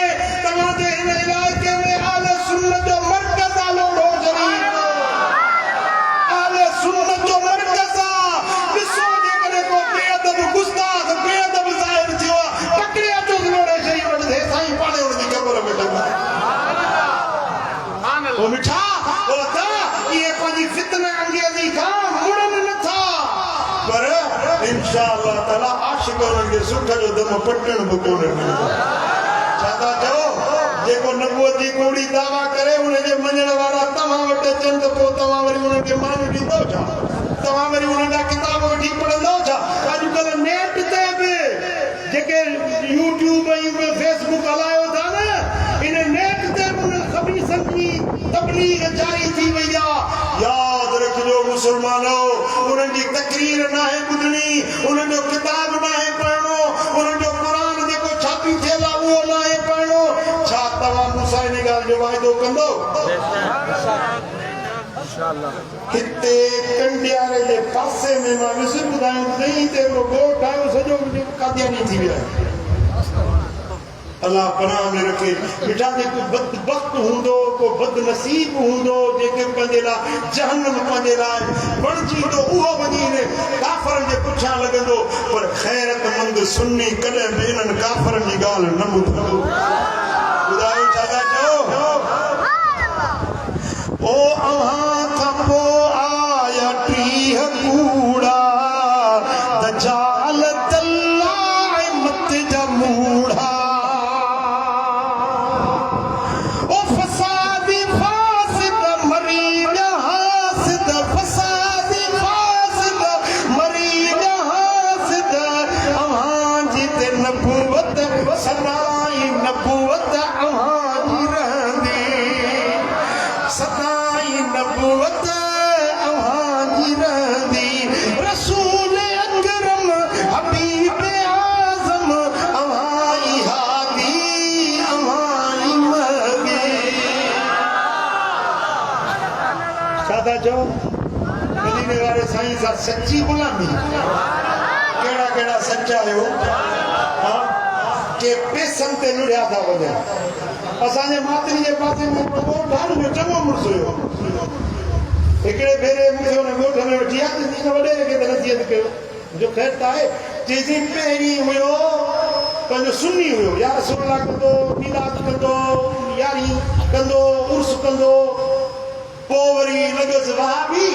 वो मिठा बोलता ये पंजी फितना अंगेजी का मुड़न न था पर इंशाअल्लाह ताला आशिकों के सुख जो दम पटन बकोने चाहता जाओ जेको नबूवत जी कोड़ी दावा करे उन्हें जे मञण वारा तव्हां वटि अचनि त पोइ तव्हां वरी उन्हनि खे मान ॾींदो छा तव्हां वरी उन्हनि जा किताब वठी पढ़ंदो छा अॼुकल्ह नेट ते बि जेके यूट्यूब ऐं फेसबुक हलायो था न इन नेट ते बि उन्हनि ख़बीसनि जी तबलीग जारी थी वई आहे यादि रखिजो मुस्लमानो उन्हनि जी तकरीर नाहे ॿुधणी उन्हनि जो किताब नाहे पढ़णो उन्हनि जो क़ुरान जेको छापी थियल आहे उहो नाहे पढ़णो छा तव्हां मूंसां इन ॻाल्हि जो वाइदो कंदो हिते कंडियारे जे पासे में मां ॾिसी ॿुधायां नई ते हिकिड़ो ॻोठु आयो सॼो कादियानी थी वियो आहे अल्लाह पनाह में रखे बेटा जेको बदबख्त हूंदो को बदनसीब हूंदो जेके पंहिंजे लाइ जहन्नम पंहिंजे लाइ बणिजी उहो वञी काफ़रनि जे पुठियां लॻंदो पर ख़ैरतमंद सुन्नी कॾहिं बि इन्हनि काफ़रनि जी ॻाल्हि न ॿुधंदो ॿुधायो छा था चओ ओ अव्हां खां पोइ आया टीह कूड़ा दजाल तल्लाए मत जा मूड़ा सदाई नबूवत अव्हांजी रहंदी सदाई नबूवत अव्हांजी रहंदी रसूल अकरम हबीब आज़म अव्हांजी हादी अव्हांजी महदी छा था चओ मदीने वारे साईं सां सच्ची गुलामी कहिड़ा कहिड़ा सच्चा आहियो के पेसन ते लुड़िया था वञनि असांजे मातरी जे पासे में ॾाढो जो चङो मुड़ुस हुयो हिकिड़े भेरे मूंखे हुन ॻोठ में वठी आहे त हिन वॾेरे खे त नसीहत कयो जो ख़ैर त आहे चईसीं पहिरीं हुयो पंहिंजो सुन्नी हुयो या रसूल कंदो मीलाद कंदो यारी कंदो उर्स कंदो पोइ वरी लॻसि वहाबी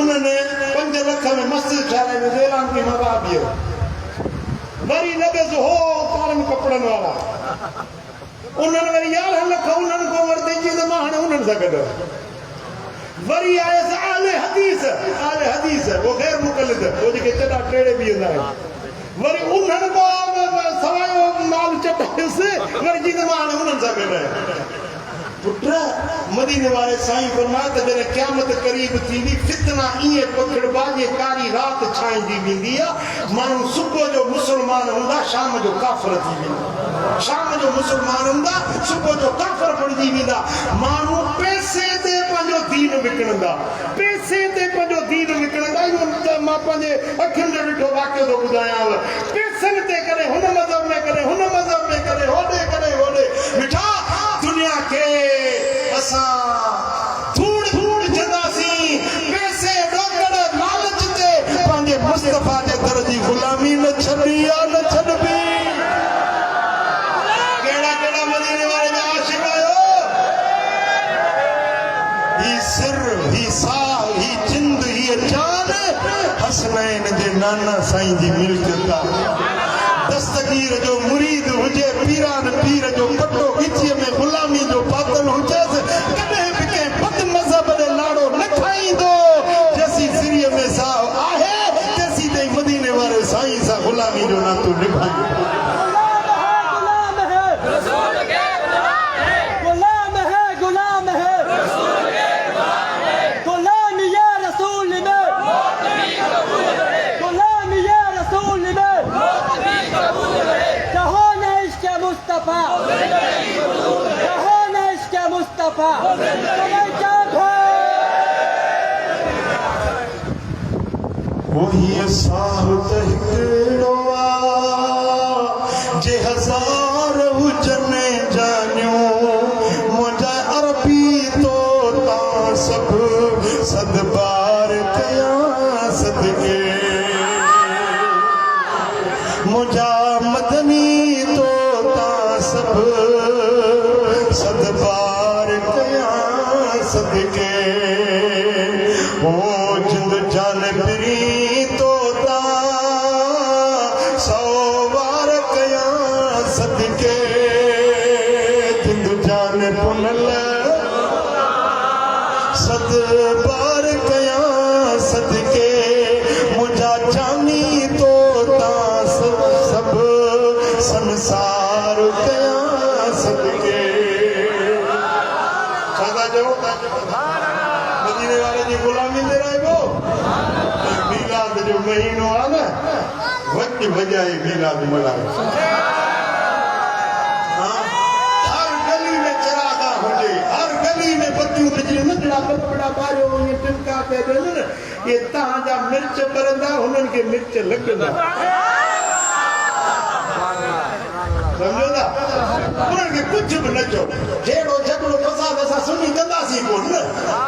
उन्हनि 5 लख में मस्जिद ठाहिराई में ऐलान कई मां वहाबी हुयो वरी लॻसि हो तारनि कपिड़नि वारा उन्हनि वरी 11 लख उन्हनि खां वरिते चई त मां हाणे उन्हनि सां गॾु वरी आयसि आले हदीस वो गैर मुक़लिद वो जेके चॾा टेड़े बीहंदा आहिनि वरी उन्हनि खां सवाइ माल चटायुसि वरी चई त मां हाणे उन्हनि सां गॾु आहियां पुट मदीने वारे साईं फरमाया त जॾहिं क़यामत क़रीब थींदी फितना ईअं पकड़बा जे कारी राति छांइजी वेंदी आहे माण्हू सुबुह जो मुस्लमान हूंदा शाम जो काफ़िर थी वेंदा शाम जो मुस्लमान हूंदा सुबुह जो काफ़िर बणिजी वेंदा माण्हू पैसे ते पंहिंजो दीन विकिणंदा पैसे ते पंहिंजो दीन विकिणंदा इहो मां पंहिंजे अखियुनि जो ॾिठो वाक़ियो थो ॿुधायांव पैसनि ते करे हुन मज़हब में करे हुन मज़हब में करे होॾे मिठा दुनिया के असां धूड़ जंदासीं पैसे ॾोकड़ लालच ते पंहिंजे मुस्तफ़ा जे दर जी ग़ुलामी न छॾी आहे न छॾबी कहिड़ा मदीने वारे जा आशिक़ आहियो ही सिर ही साह ही जिंद ही जान हसनैन जे नाना साईं जी मिल्कियत आहे दस्तगीर जो मुरीद हुजे पीरान पीर जो पटो विचीअ में गुलामी जो पातल हुजेसि कॾहिं बि कंहिं बद मज़हब ॾे लाड़ो न खाईंदो जेसी सिरीअ में साह आहे तेसी ताईं मदीने वारे साईं सां गुलामी जो नातो निभाईंदो वही साहत हिकिड़ो जे हज़ार हुजनि जानियूं मुंहिंजा अरबी तो तां सभु सदबार कया सदके मुंहिंजा मदनी तो तां सभु सदबार कया सदके ओ जिंद जान पिरी तोता सौ बार कया सदके जिंद जान पुनल सद बार कया सदके मुझा जानी तोता सब संसार कया सदके मदीने वाले जी गुलामी दे रहे हो मीलाद जो महीनो आ न वक्त बजाए मीलाद मनाए हर गली में चरागा हुजे हर गली में बत्तियों बिजली नजड़ा कपड़ा बारियो ये टिमका पे देन ये तहां जा मिर्च बरंदा हुनन के मिर्च लगंदा समझो ना उन्हनि खे कुछ भी न चओ जहिड़ो झगड़ो फसाद असां सुनी कंदासीं कोन न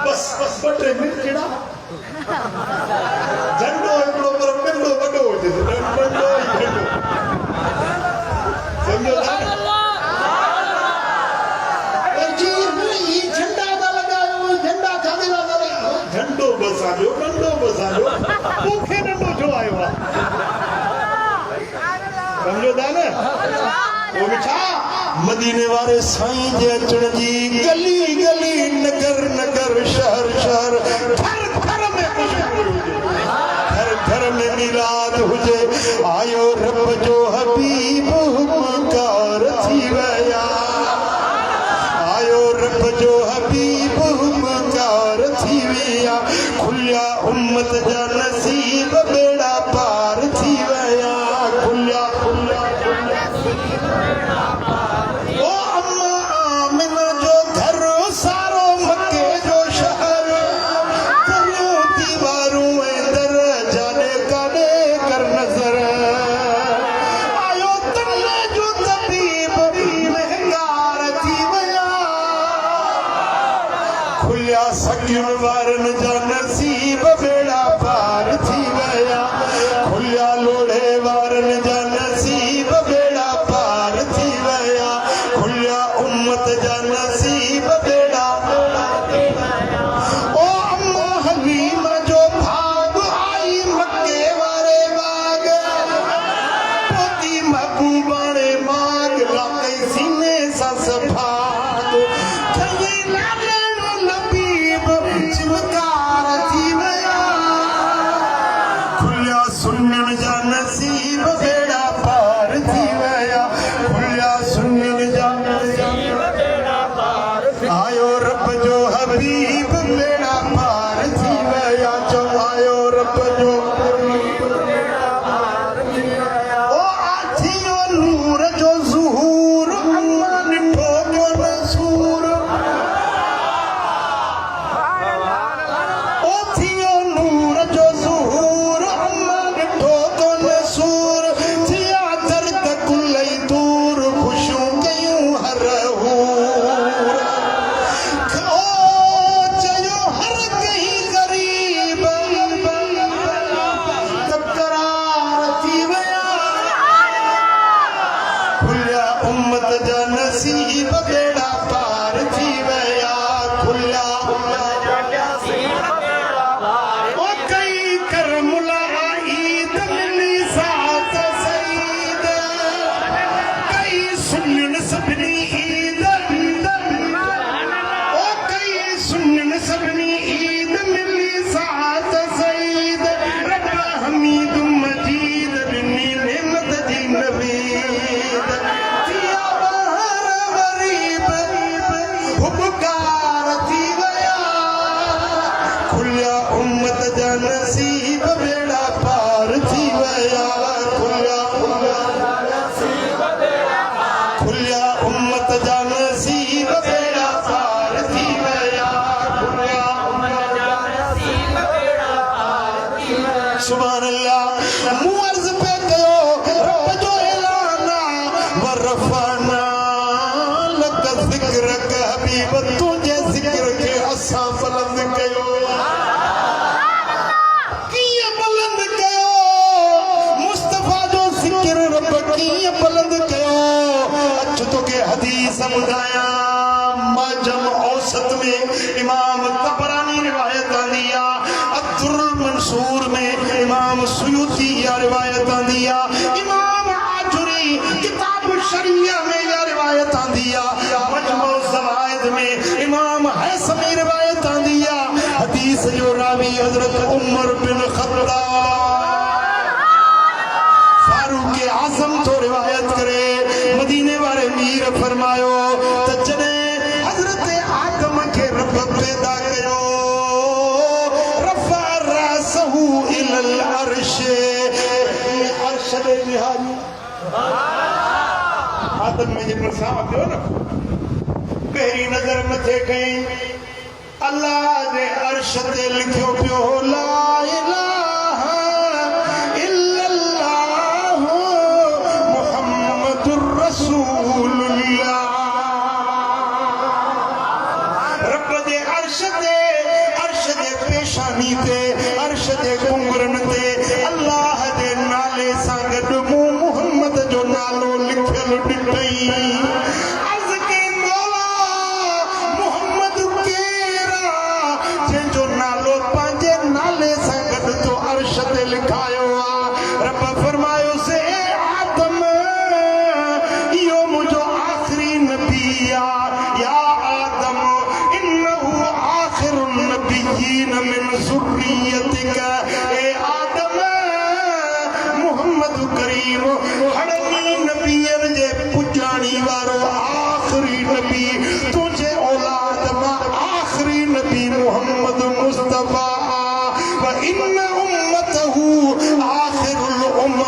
बस ॿ टे मिर्चड़ा झंडो हिकिड़ो पर नंढो वॾो हुजे नंढो ई झंडो समझो था झंडा था लॻायो झंडा छाजे लाइ था लॻायो झंडो बसायो नंढो बसायो मूंखे नंढो छो आयो आहे समझो था न वो बिछा मदीने वाले साईं जे अचण जी गली गली नगर नगर शहर शहर घर घर में खुशबू हुजे घर घर में मिलाद हुजे आयो रब जो हबीब हुमकार थी वया आयो रब जो हबीब हुमकार थी वया खुलिया उम्मत जा नसीब बेड़ा पार थी वया खुलिया खुलिया ओ अम्मा आमिना जो घर सारो मक्के जो शहर करियो दीवारूं दर जाने काने कर नजर आयो तन्ने जो तबीब महंगार थी वया खुलिया सकियुन वारन जा नसीब बेड़ा पार थी वया खुलिया लोढ़े वारन जा नसीब बेड़ा पार थी वया खुलिया उम्मत जा नसीब बेड़ा ओ अम्मा हलीमा जो भाग आई मक्के वारे बाग पोती महबूबाने माग लाके सीने सा सभाग कई लाले लबीब चिमकार थी वया खुलिया सुनन जा नसीब बेड़ा पार थी वया खुलिया सुनन जा नसीब बेड़ा पार आयो रब जो हबीब बेड़ा पार थी वया जो आयो रब जो ओ आथियो नूर जो ज़ुहूर अम्मा निठो जो नसूर ओ थियो नूर जो ज़ुहूर अम्मा निठो जो नसूर थिया दर्द कुलई दूर खुशूं कयूं हर हूर ओ चयो हर कहीं गरीब तकरार थी वया खुलिया उम्मत जा नसीब बेड़ा पार थी वया खुलिया ओ कई करमुला ईद मिली साथ सईद कई सुनन सभनी ईद ओ कई सुनन सभनी ईद मिली साथ सईद रब हमीद मजीद बिनी नेमत जी नवीद थिया बहर गरीब हुबकार थी वया खुलिया उम्मत जा नसीब बेड़ा पार थी वया खुलिया खुलिया उम्मत जा नसीब बेड़ा पार थी वया खुलिया सुभान अल्लाह मुअर्ज पे कयो रब जो ऐलाना वरफाना लक ज़िक्रक हबीब तुझे ज़िक्र के असां बुलंद कयो कीअं बुलंद कयो मुस्तफा जो ज़िक्र रब कीअं बुलंद कयो अच तोखे हदीस ॿुधायां माजम औसत में इमाम इमाम हैसमी रिवायत आंदिया हदीस जो रावी हजरत उमर बिन खत्ताब फारूक आजम तो रिवायत करे मदीने वाले मीर फरमायो तजने हजरत आदम के रब पैदा कयो रफा रसहु इलल अर्श अर्श दे निहारी आदम में जिन साहब जो ना पहली नजर मथे कई अल्लाह दे अर्श ते लिखियो पियो ला इलाहा इल्लल्लाह मुहम्मदुर रसूलुल्लाह रब दे अर्श दे पेशानी ते अर्श दे कुंगरन ते अल्लाह दे नाले सां गॾु मुहम्मद जो नालो लिखियल ॾिठई अर्ज़ के मौला मुहम्मद केरा जंहिंजो नालो पंहिंजे नाले सां गॾु तो अर्श ते लिखायो आहे रब फरमायो से आदम इहो मुंहिंजो आख़िरी नबी आहे या आदम इन्नहु आख़िरुन नबिय्यीन मिन ज़ुर्रियतिक ए आदम मुहम्मद करीम हड़नी नबियन जे पुजाणी वारो आखिरी नबी तुझे औलाद मां आखिरी नबी मुहम्मद मुस्तफा व इन उम्मतहु आखिरुल उम्म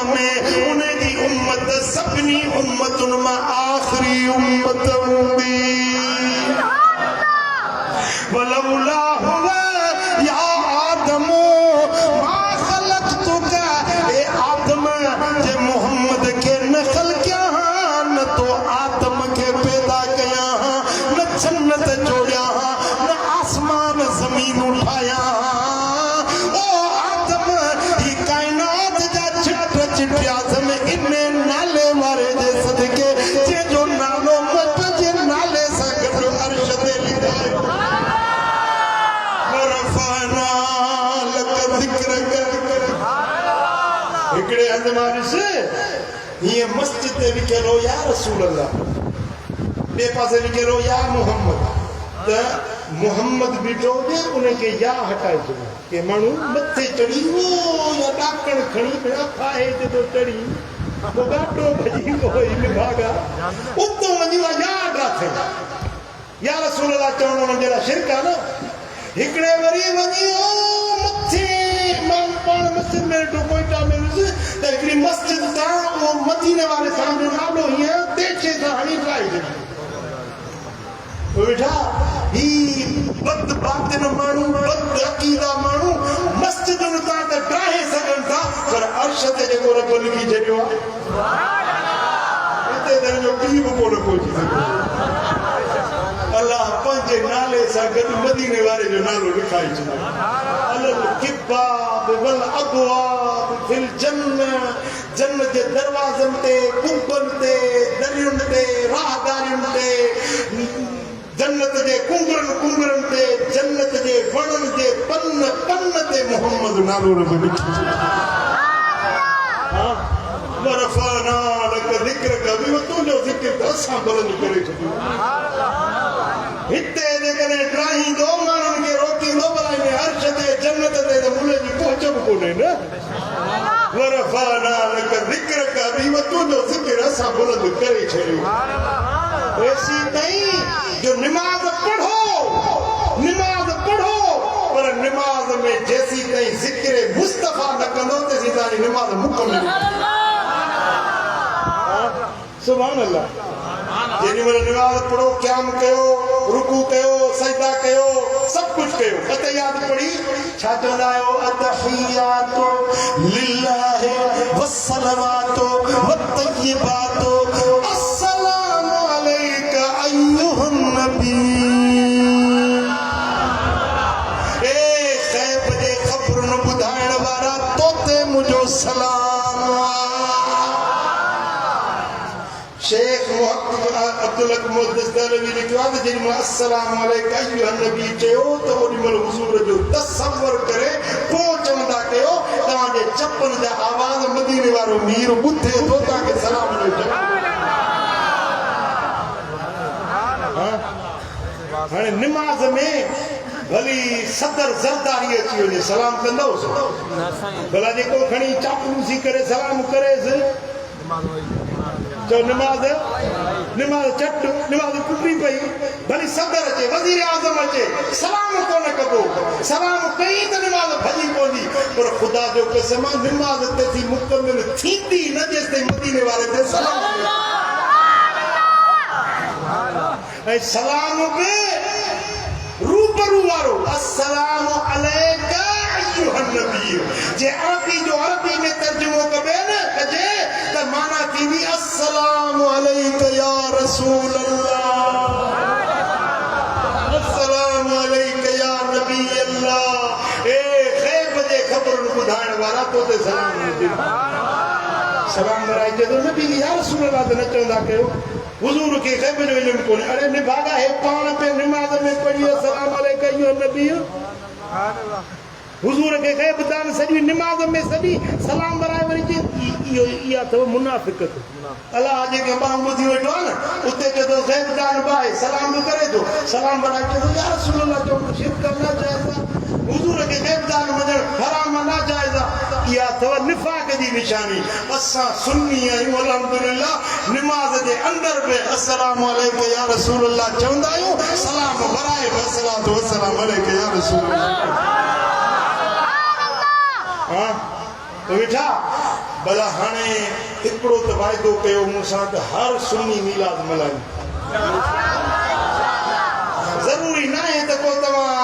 उन्हें दी उम्मत सभनी उम्मतुन मां आखिरी उम्मत हूंदी वलौला हुवा या आदम मा खलक़तुका ए आदम जे मोहम्मद के नखल क्या न तो आदम के पैदा कया न जन्नत जोड़िया न आसमान जमीन उठाया ओ आदम ही कायनात जा चिट चिटियाज़म इन्ने नाले वारे जे सदके जे जो नालो मत जे नाले सां गॾु अर्श ते लिखायो वरफ़अना लक ज़िक्रक हिकड़े हंधि से ये मस्जिद ते लिखियल हो या रसूल अल्लाह बे पासे लिखियल हो या मोहम्मद त मोहम्मद बीठो हुजे उनखे या हटाए छॾियो के माण्हू मथे चढ़ी वो या ॾाकण खणी पिया फाहे ते तो चढ़ी वो गाटो भॼी पोइ इन भागा उतो वञी या अॾा थिया या रसूल अल्लाह चवण उन्हनि जे लाइ शिरक आहे न हिकड़े वरी वञी मथे पाण मस्जिद में ॾिठो कोयटा में त हिकिड़ी मस्जिद तां उहो मदीने वारे सामने नालो हीअं तेचे सां हणी ठाही ॾिनो वेठा ही बद बातिन माण्हू बद अक़ीदा माण्हू मस्जिदुनि तां त ठाहे सघनि था पर अर्श ते जेको रब लिखी छॾियो आहे हिते त हिनजो पीउ बि कोन पहुची सघियो अल्लाह पंहिंजे नाले सां गॾु मदीने वारे जो नालो लिखाए छॾियो अलल किबाब वल अबवाब फिल जन्नत जन्नत जे दरवाज़नि ते कुंबनि ते दरियुनि ते राहदारियुनि ते जन्नत जे कुंगरनि ते जन्नत जे वणनि जे पन ते मोहम्मद नालो रब लिखी वरफ़अना लक ज़िक्रक बि तुंहिंजो ज़िक्र असां बुलंद करे छॾियो हिते जेकॾहिं ड्राहींदो माण्हुनि खे रोकींदो भला हिन अर्श ते जन्नत ते त मुले जी पहुच बि कोन्हे न वरफ़अना लक ज़िक्रक बि तुंहिंजो ज़िक्र असां बुलंद करे छॾियो ऐसी ताईं जो नमाज पढ़ो पर नमाज में जैसी ताईं ज़िक्र मुस्तफा न कंदो तेसी ताईं नमाज मुकम्मल सुभान अल्लाह जेॾी महिल नमाज पढ़ो क़याम कयो रुकू कयो सजदा कयो सब कुछ कयो अतहियात पढ़ी छा चवंदा आहियो अतहियातु लिल्लाहि वस्सलावातु वत्तय्यिबातु अस्सलामु अलैका अय्युहन नबी ए ग़ैब जे ख़बरुनि ॿुधाइण वारा तोते मुंहिंजो सलाम शेख अब्दुल मुहद्दिस दहलवी लिखियो आहे त जेॾी महिल अस्सलामु अलैका अय्युहन नबी चयो त ओॾी महिल हुज़ूर जो तसव्वुर करे पोइ चवंदा कयो तव्हांजे चपनि जा आवाज़ मदीने वारो मीर ॿुधे थो तव्हांखे सलाम ॾियो हाणे निमाज़ में भली सदर ज़रदारी अची वञे सलाम कंदोसि भला जेको खणी चापलूसी करे सलाम करेसि चओ निमाज़ चट निमाज़ टुटी पई भली सदर अचे वज़ीर आज़म अचे सलाम कोन कबो सलाम कई त निमाज़ भॼी पवंदी पर ख़ुदा जो कसम निमाज़ तेसी मुकमिल थींदी न जेसिताईं मदीने वारे ते सलाम ऐं सलाम बि रूबरू वारो अस्सलाम अलैका अय्युहन नबी जे अरबी जो अरबी में तर्जुमो कबे न कजे त माना थींदी अस्सलाम अलैका या रसूल अल्लाह अस्सलाम अलैका या नबी अल्लाह ए ग़ैब जे ख़बरन ॿुधाइण वारा तो ते सलाम कराए जो नबी या रसूल अल्लाह त न चवंदा कयो हुजूर के ग़ैब जो इल्म कोन्हे अरे निभागा है पाण पे निमाज़ में पढ़ी अस्सलाम अलैका अय्युहन नबी हुजूर के ग़ैब दान सॼी निमाज़ में सॼी सलाम कराए वरी जे इहो इहा अथव मुनाफ़िक़त अलाह जेके माण्हू ॿुधी वेठो आहे न उते चए ग़ैब दान बाए सलाम बि करे थो सलाम कराए चए या रसूल अल्लाह चओ शिरक न जाइज़ हुजूर के ग़ैब दान मञण हराम न जाइज़ इहा अथव निफ़ाक़ जी निशानी असां सुन्नी आहियूं अल्हम्दुलिल्लाह निमाज़ जे अंदर बि अस्सलाम अलैका या रसूल अल्लाह चवंदा आहियूं सलाम वराए अस्सलातु वस्सलाम अलैका या रसूल अल्लाह हां वेठा भला हाणे हिकिड़ो त वाइदो कयो मूंसां त हर सुन्नी मीलाद मल्हायूं ज़रूरी न आहे त को तव्हां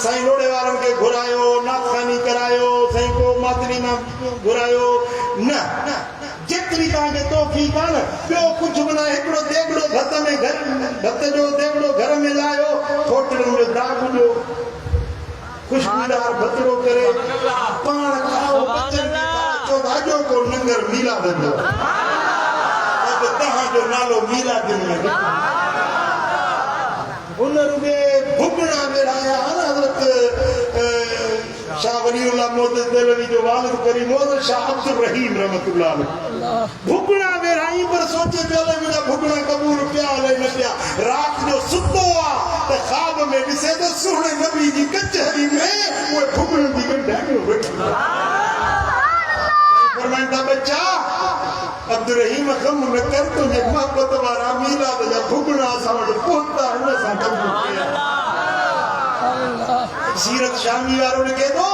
साईं लोड़े वारनि खे घुरायो नाथखानी करायो साईं को मातरी मां घुरायो न जेतिरी तव्हांखे तौफ़ीक़ आहे न ॿियो कुझु बि न हिकिड़ो देगड़ो भत में भत जो देगड़ो घर में लाहियो थोटड़नि जो दाग ॾियो खुशबूदार भतरो करे पाण खाओ बचन चो भाॼो को नंगर मीलाद जो अब तव्हांजो नालो मीलाद में हुन रुगे भुगणा विराया हज़रत शाह वलीउल्लाह मोहम्मद देलवी जो वालिद करीम मोहम्मद शाह अब्दुल रहीम रहमतुल्लाह अलैह भुगणा विराई पर सोचे पियो मुंहिंजा भुगणा कबूल पिया हले न पिया रात जो सुतो आहे त ख़्वाब में ॾिसे त सुहिणे नबी जी कचहरी में उहे भुगणनि जी गंढाणियूं वेठियूं फरमाइनि था बच्चा अब्दुल रहीम कम न कर तुंहिंजे मोहबत वारा मीलाद जा भुगणा असां वटि पहुता हिन सां कबूल कया सीरत शामी वारो लिखे थो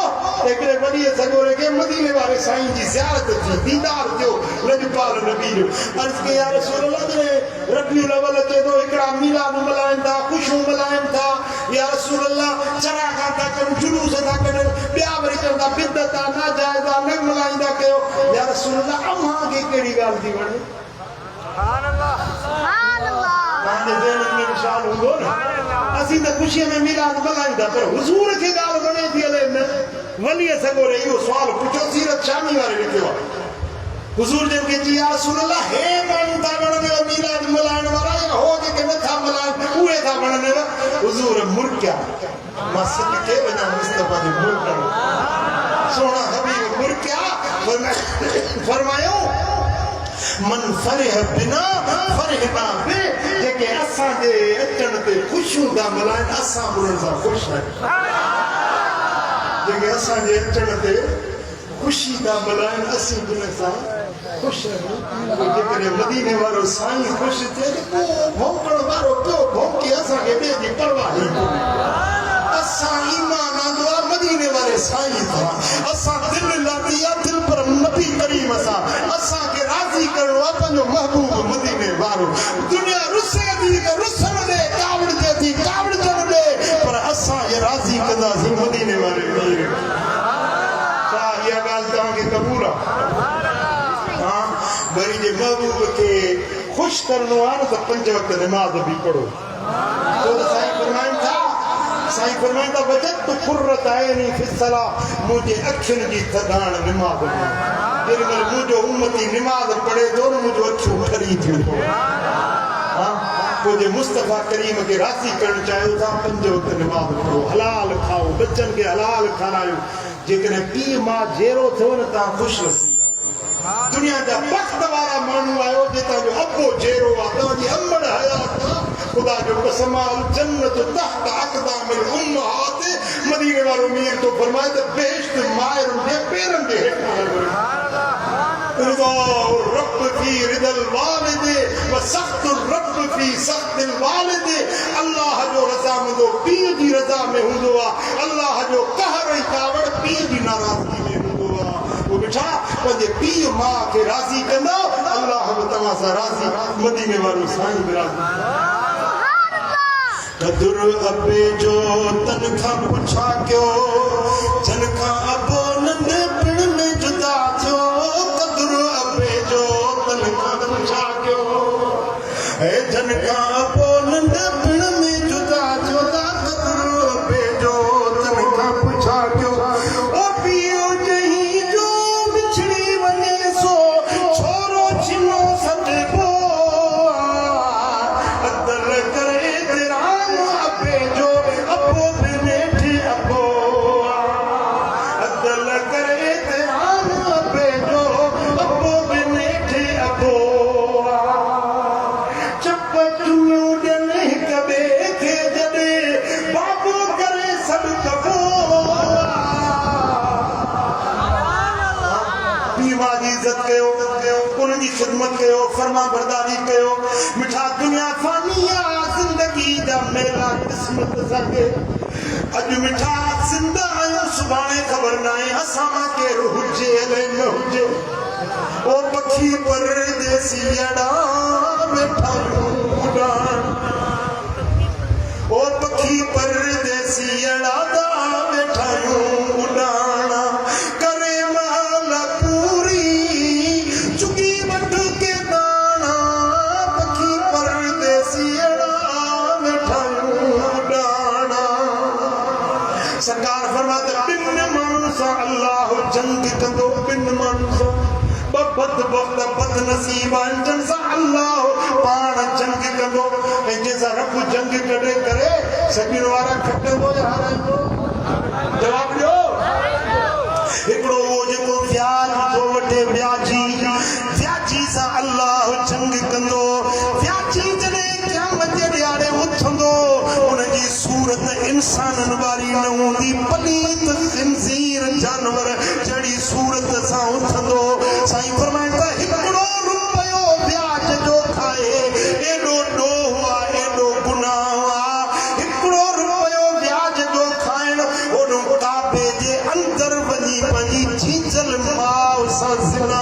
हिकिड़े वॾीअ सॻोरे खे मदीने वारे साईं जी ज़ियारत थी दीदार थियो लजपाल नबी जो अर्ज़ कई या रसूल अल्लाह जॾहिं रबीउल अव्वल अचे थो हिकिड़ा मीलाद मल्हाइनि था ख़ुशियूं मल्हाइनि था या रसूल अल्लाह चरागा था कनि जुलूस था कनि ॿिया वरी चवंदा बिदत आहे नाजाइज़ आहे न मल्हाईंदा कयो या रसूल अल्लाह अव्हांखे कहिड़ी ॻाल्हि थी वणे तव्हांजे ज़हन में विशाल हूंदो न असीं त ख़ुशीअ में मीलाद मल्हाईंदा पर हुज़ूर खे ॻाल्हि वणे थी हले न वलीअ सॻोरे इहो सुवाल पुछो सीरत शामी वारे लिखियो आहे हुज़ूर जन खे चई या रसूल अल्लाह हे माण्हू था वणंदव मीलाद मल्हाइण वारा या हो जेके नथा मल्हाइनि उहे था वणंदव हुज़ूर मुर्किया मां सदके वञा मुस्तफ़ा जे मुर्कनि सोना हबीब मुर्किया फरमायो मन फरिह बिना फरिहना बि जेके असांजे अचण ते ख़ुशियूं था मल्हाइनि असां उन्हनि सां ख़ुशि आहियूं जेके असांजे अचण ते ख़ुशी था मल्हाइनि असीं उन सां ख़ुशि आहियूं जेकॾहिं मदीने वारो साईं ख़ुशि थिए त पोइ भौंकण वारो पियो भौंके असांखे ॿिए जी परवाह न कोन्हे असां ईमान आंदो आहे मदीने वारे साईं सां असां दिलि लाती आहे दिलि पर नबी करीम सां असांखे राज़ी करणो आहे पंहिंजो महबूब मदीने वारो दुनिया रुसे थी त रुसण ॾे कावड़जे थी कावड़जण ॾे पर असां इहे राज़ी कंदासीं मदीने वारे वीर छा इहा ॻाल्हि तव्हांखे क़बूल आहे हा वरी जे महबूब खे ख़ुशि करणो आहे न त 5 वक़्त निमाज़ बि पढ़ो साईं फरमाइनि था साईं फरमाइनि था वजत क़ुर्रत आइनी फी सलाह मुंहिंजे अखियुनि जी थधाण निमाज़ में जेॾी महिल मुंहिंजो उम्मती निमाज़ पढ़े थो न मुंहिंजो अखियूं खरी थियूं हा पोइ जे मुस्तफ़ा करीम खे राज़ी करणु चाहियो था 5 वक़्त निमाज़ पढ़ो हलाल खाओ बच्चनि खे हलाल खारायो जेकॾहिं पीउ मां जहिड़ो थियो न तव्हां ख़ुशि नसीब दुनिया जा बख़्त वारा माण्हू आहियो जे तव्हांजो अबो जहिड़ो आहे तव्हांजी अमड़ हयात खुदा जो कसम अल जन्नत तहत अक़दामिल उम्महात मदीने वालो मीर तो फरमाए त बेश्त मायर दे पेरन दे रिदा रब फी रिदल वालिद व सख्त रब फी सख्तिल वालिद अल्लाह जो रज़ा मंदो पीउ जी रज़ा में हुंदो आहे अल्लाह जो कहर ऐं कावड़ पीउ जी नाराज़गी में हुंदो आहे वो बिठा पंहिंजे पीउ माउ खे राज़ी कंदो अल्लाह बि तव्हां सां राज़ी मदीने वारो साईं बि राज़ी कदुर अबे जो तन खां पुछा कयो जन खां अबो नंढपिण में जुदा थियो कदुर अबे जो तन खां पुछा कयो ऐ जन खां अबो नंढपिण में जुदा थियो कदुर अबे जो तन खां पुछा कयो ओ पीउ जही जो बिछड़ी वञे सो छोरो छिनो सॾिबो अदल करे तेरा अबे जो अबो बि नेठि अबो अदल करे तेरा अबे जो अबो बि नेठि अबो चप चुमियूं ॾियनि हिक ॿिए खे जॾहिं बाबो करे सभु कबो पीउ माउ जी इज़त कयो उन्हनि जी ख़िदमत कयो फर्मा बरदारी कयो मिठा दुनिया फानी आहे ज़िंदगी जा मेला क़िस्मत सां अॼु मिठा ज़िंदा आहियूं सुभाणे ख़बर न आहे असां मां केरु हुजे अलाए न हुजे ओ पखी परदेसी अड़ा वेठा आहियूं उॾाण ओ पखी परदेसी अड़ा वेठा आहियूं उॾाण करे माल पूरी चुगी वठ के दाना पखी परदेसी अड़ा वेठा आहियूं उॾाण सरकार फरमाते बिन माण्हुनि सां अल्लाह जंग कंदो बिन माण्हुनि सां बदबख्त बदनसीब आहिनि जिन सां अल्लाह पाण जंग कंदो ऐं जंहिंसां रब जंग कढे करे सभिनी वारा खटंदो या हाराईंदो जवाब ॾियो हिकिड़ो उहो जेको व्याज थो वठे व्याजी सां अल्लाह जंग कंदो व्याजी जॾहिं क़यामत जे ॾियारे उथंदो उनजी सूरत इंसाननि वारी न हूंदी पलीत ख़िंज़ीर जानवर जहिड़ी सूरत सां उथंदो साईं फरमाइनि त हिकिड़ो रुपयो व्याज जो खाए एॾो ॾोह आहे एॾो गुनाह आहे हिकिड़ो रुपयो व्याज जो खाइण ओॾो काबे जे अंदरि वञी पंहिंजी चीचल माउ सां ज़िना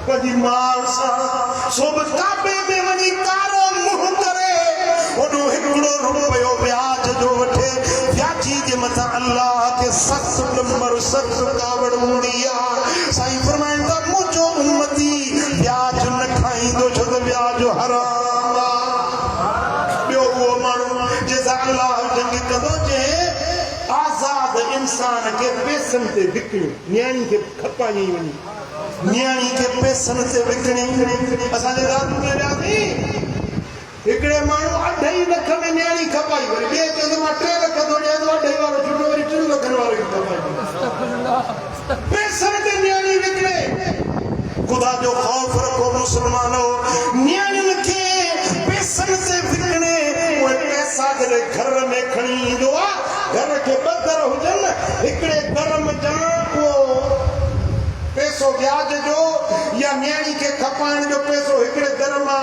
पंहिंजी माउ सां सो बि काबे में वञी कारो मुंहुं करे ओॾो हिकिड़ो रुपयो व्याज जो वठे व्याजी जे मथां अल्लाह खे सख़्त नंबर सख़्त कावड़ हूंदी आहे साईं फरमाइनि था मुंहिंजो उम्मती व्याज न खाईंदो छो त व्याज हराम आहे ॿियो उहो माण्हू जंहिंसां अल्लाह जंग कंदो जंहिं आज़ाद इंसान खे पैसनि ते विकिणियो न्याणी खे खपाई वञी न्याणी खे पैसनि ते विकिणी असांजे रात में वियासीं हिकिड़े माण्हू 2.5 लख में न्याणी खपाई वरी ॿिए चयो त मां 3 लख थो ॾियां त 2.5 वारो छुटो वरी 3 लखनि वारो खे खपाई पैसनि ते न्याणी विकिणे ख़ुदा जो ख़ौफ़ रखो मुस्लमानो न्याणियुनि खे पैसनि ते विकिणे उहे पैसा जॾहिं घर में खणी ईंदो आहे घर खे 2 दर हुजनि हिकिड़े दर में ॼण उहो पैसो व्याज जो या न्याणी खे खपाइण जो पैसो हिकिड़े दर मां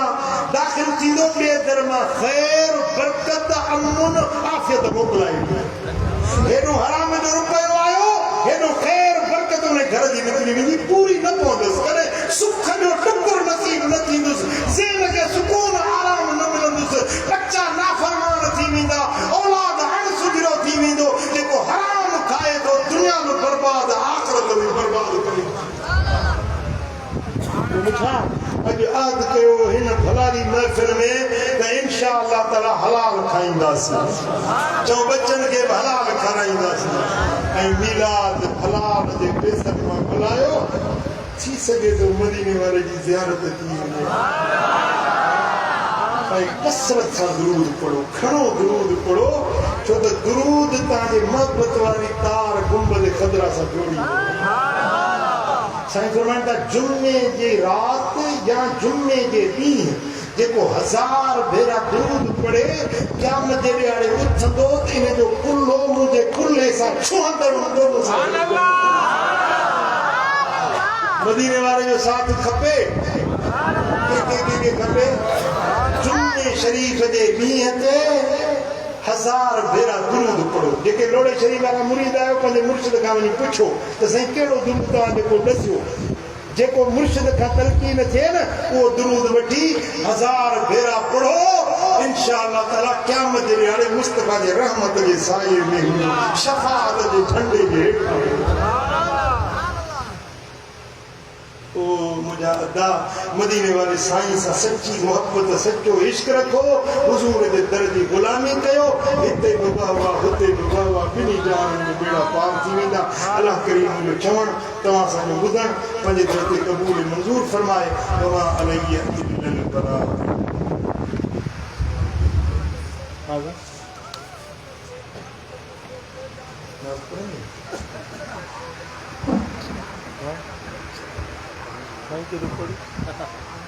दाख़िल थींदो ॿिए दर मां ख़ैर बरकत अमन आफ़ियत मोकिलाईंदो हेॾो हराम जो रुपयो आयो हेॾो ख़ैर बरकत उन घर जी निकिरी वेंदी पूरी न पवंदुसि कॾहिं सुख जो टुकुर नसीब न थींदुसि ज़हन खे सुकून आराम न मिलंदुसि बच्चा नाफ़रमान थी वेंदा औलाद अणसुजरो थी वेंदो जेको हराम खाए थो दुनिया में बर्बाद आख़िरत में बर्बाद करे अॼु आद कयो हिन भलारी महफ़िल में त इंशा अल्लाह ताला हलाल खाईंदासीं चओ बच्चनि खे बि हलाल खाराईंदासीं ऐं मीलाद हलाल जे पैसनि मां बुलायो थी सघे थो मदीने वारे जी ज़ियारत थी वञे ऐं कसरत सां दुरूद पढ़ो घणो दुरूद पढ़ो छो त दुरूद तव्हांजे मोहबत वारी तार गुंबद ख़दरा सां जोड़ी साईं फरमाइनि था जुमे जे राति या जुमे जे ॾींहुं जेको 1000 भेरा दुरूद पढ़े क़यामत जे ॾियारे उथंदो त इन जो कुल्लो मुंहिंजे कुल्ले सां छुहंदड़ हूंदो। सुभान अल्लाह। मदीने वारे जो साथ खपे के खपे। जुम्मे शरीफ जे ॾींहं ते 1000 भेरा दुरूद पढ़ो। जेके लोड़े शरीफ वारा मुरीद आहियो पंहिंजे मुर्शिद खां वञी पुछो त साईं कहिड़ो दुरूद तव्हां जेको ॾसियो। जेको मुर्शिद खां तलक़ीन थिए न उहो दुरूद वठी 1000 भेरा पढ़ो। इंशाअल्लाह ताला क़यामत जे ॾियारे मुस्तफ़ा जे रहमत जे साये में शफ़ाअत जे झंडे जे ओ मुझा अदा मदीने वाले साईं सां सच्ची मोहब्बत सच्चो इश्क रखो। हुजूर जे दर जी गुलामी कयो। हिते बुगा हुआ हुते बुगा हुआ बिनी जान में बेड़ा पार थी वेंदा। अल्लाह करीम जो चवण तव्हां असांजो ॿुधण पंहिंजे दर ते क़बूल मंज़ूर फरमाए। तव्हां अलैहि इल्लल बला Thank you.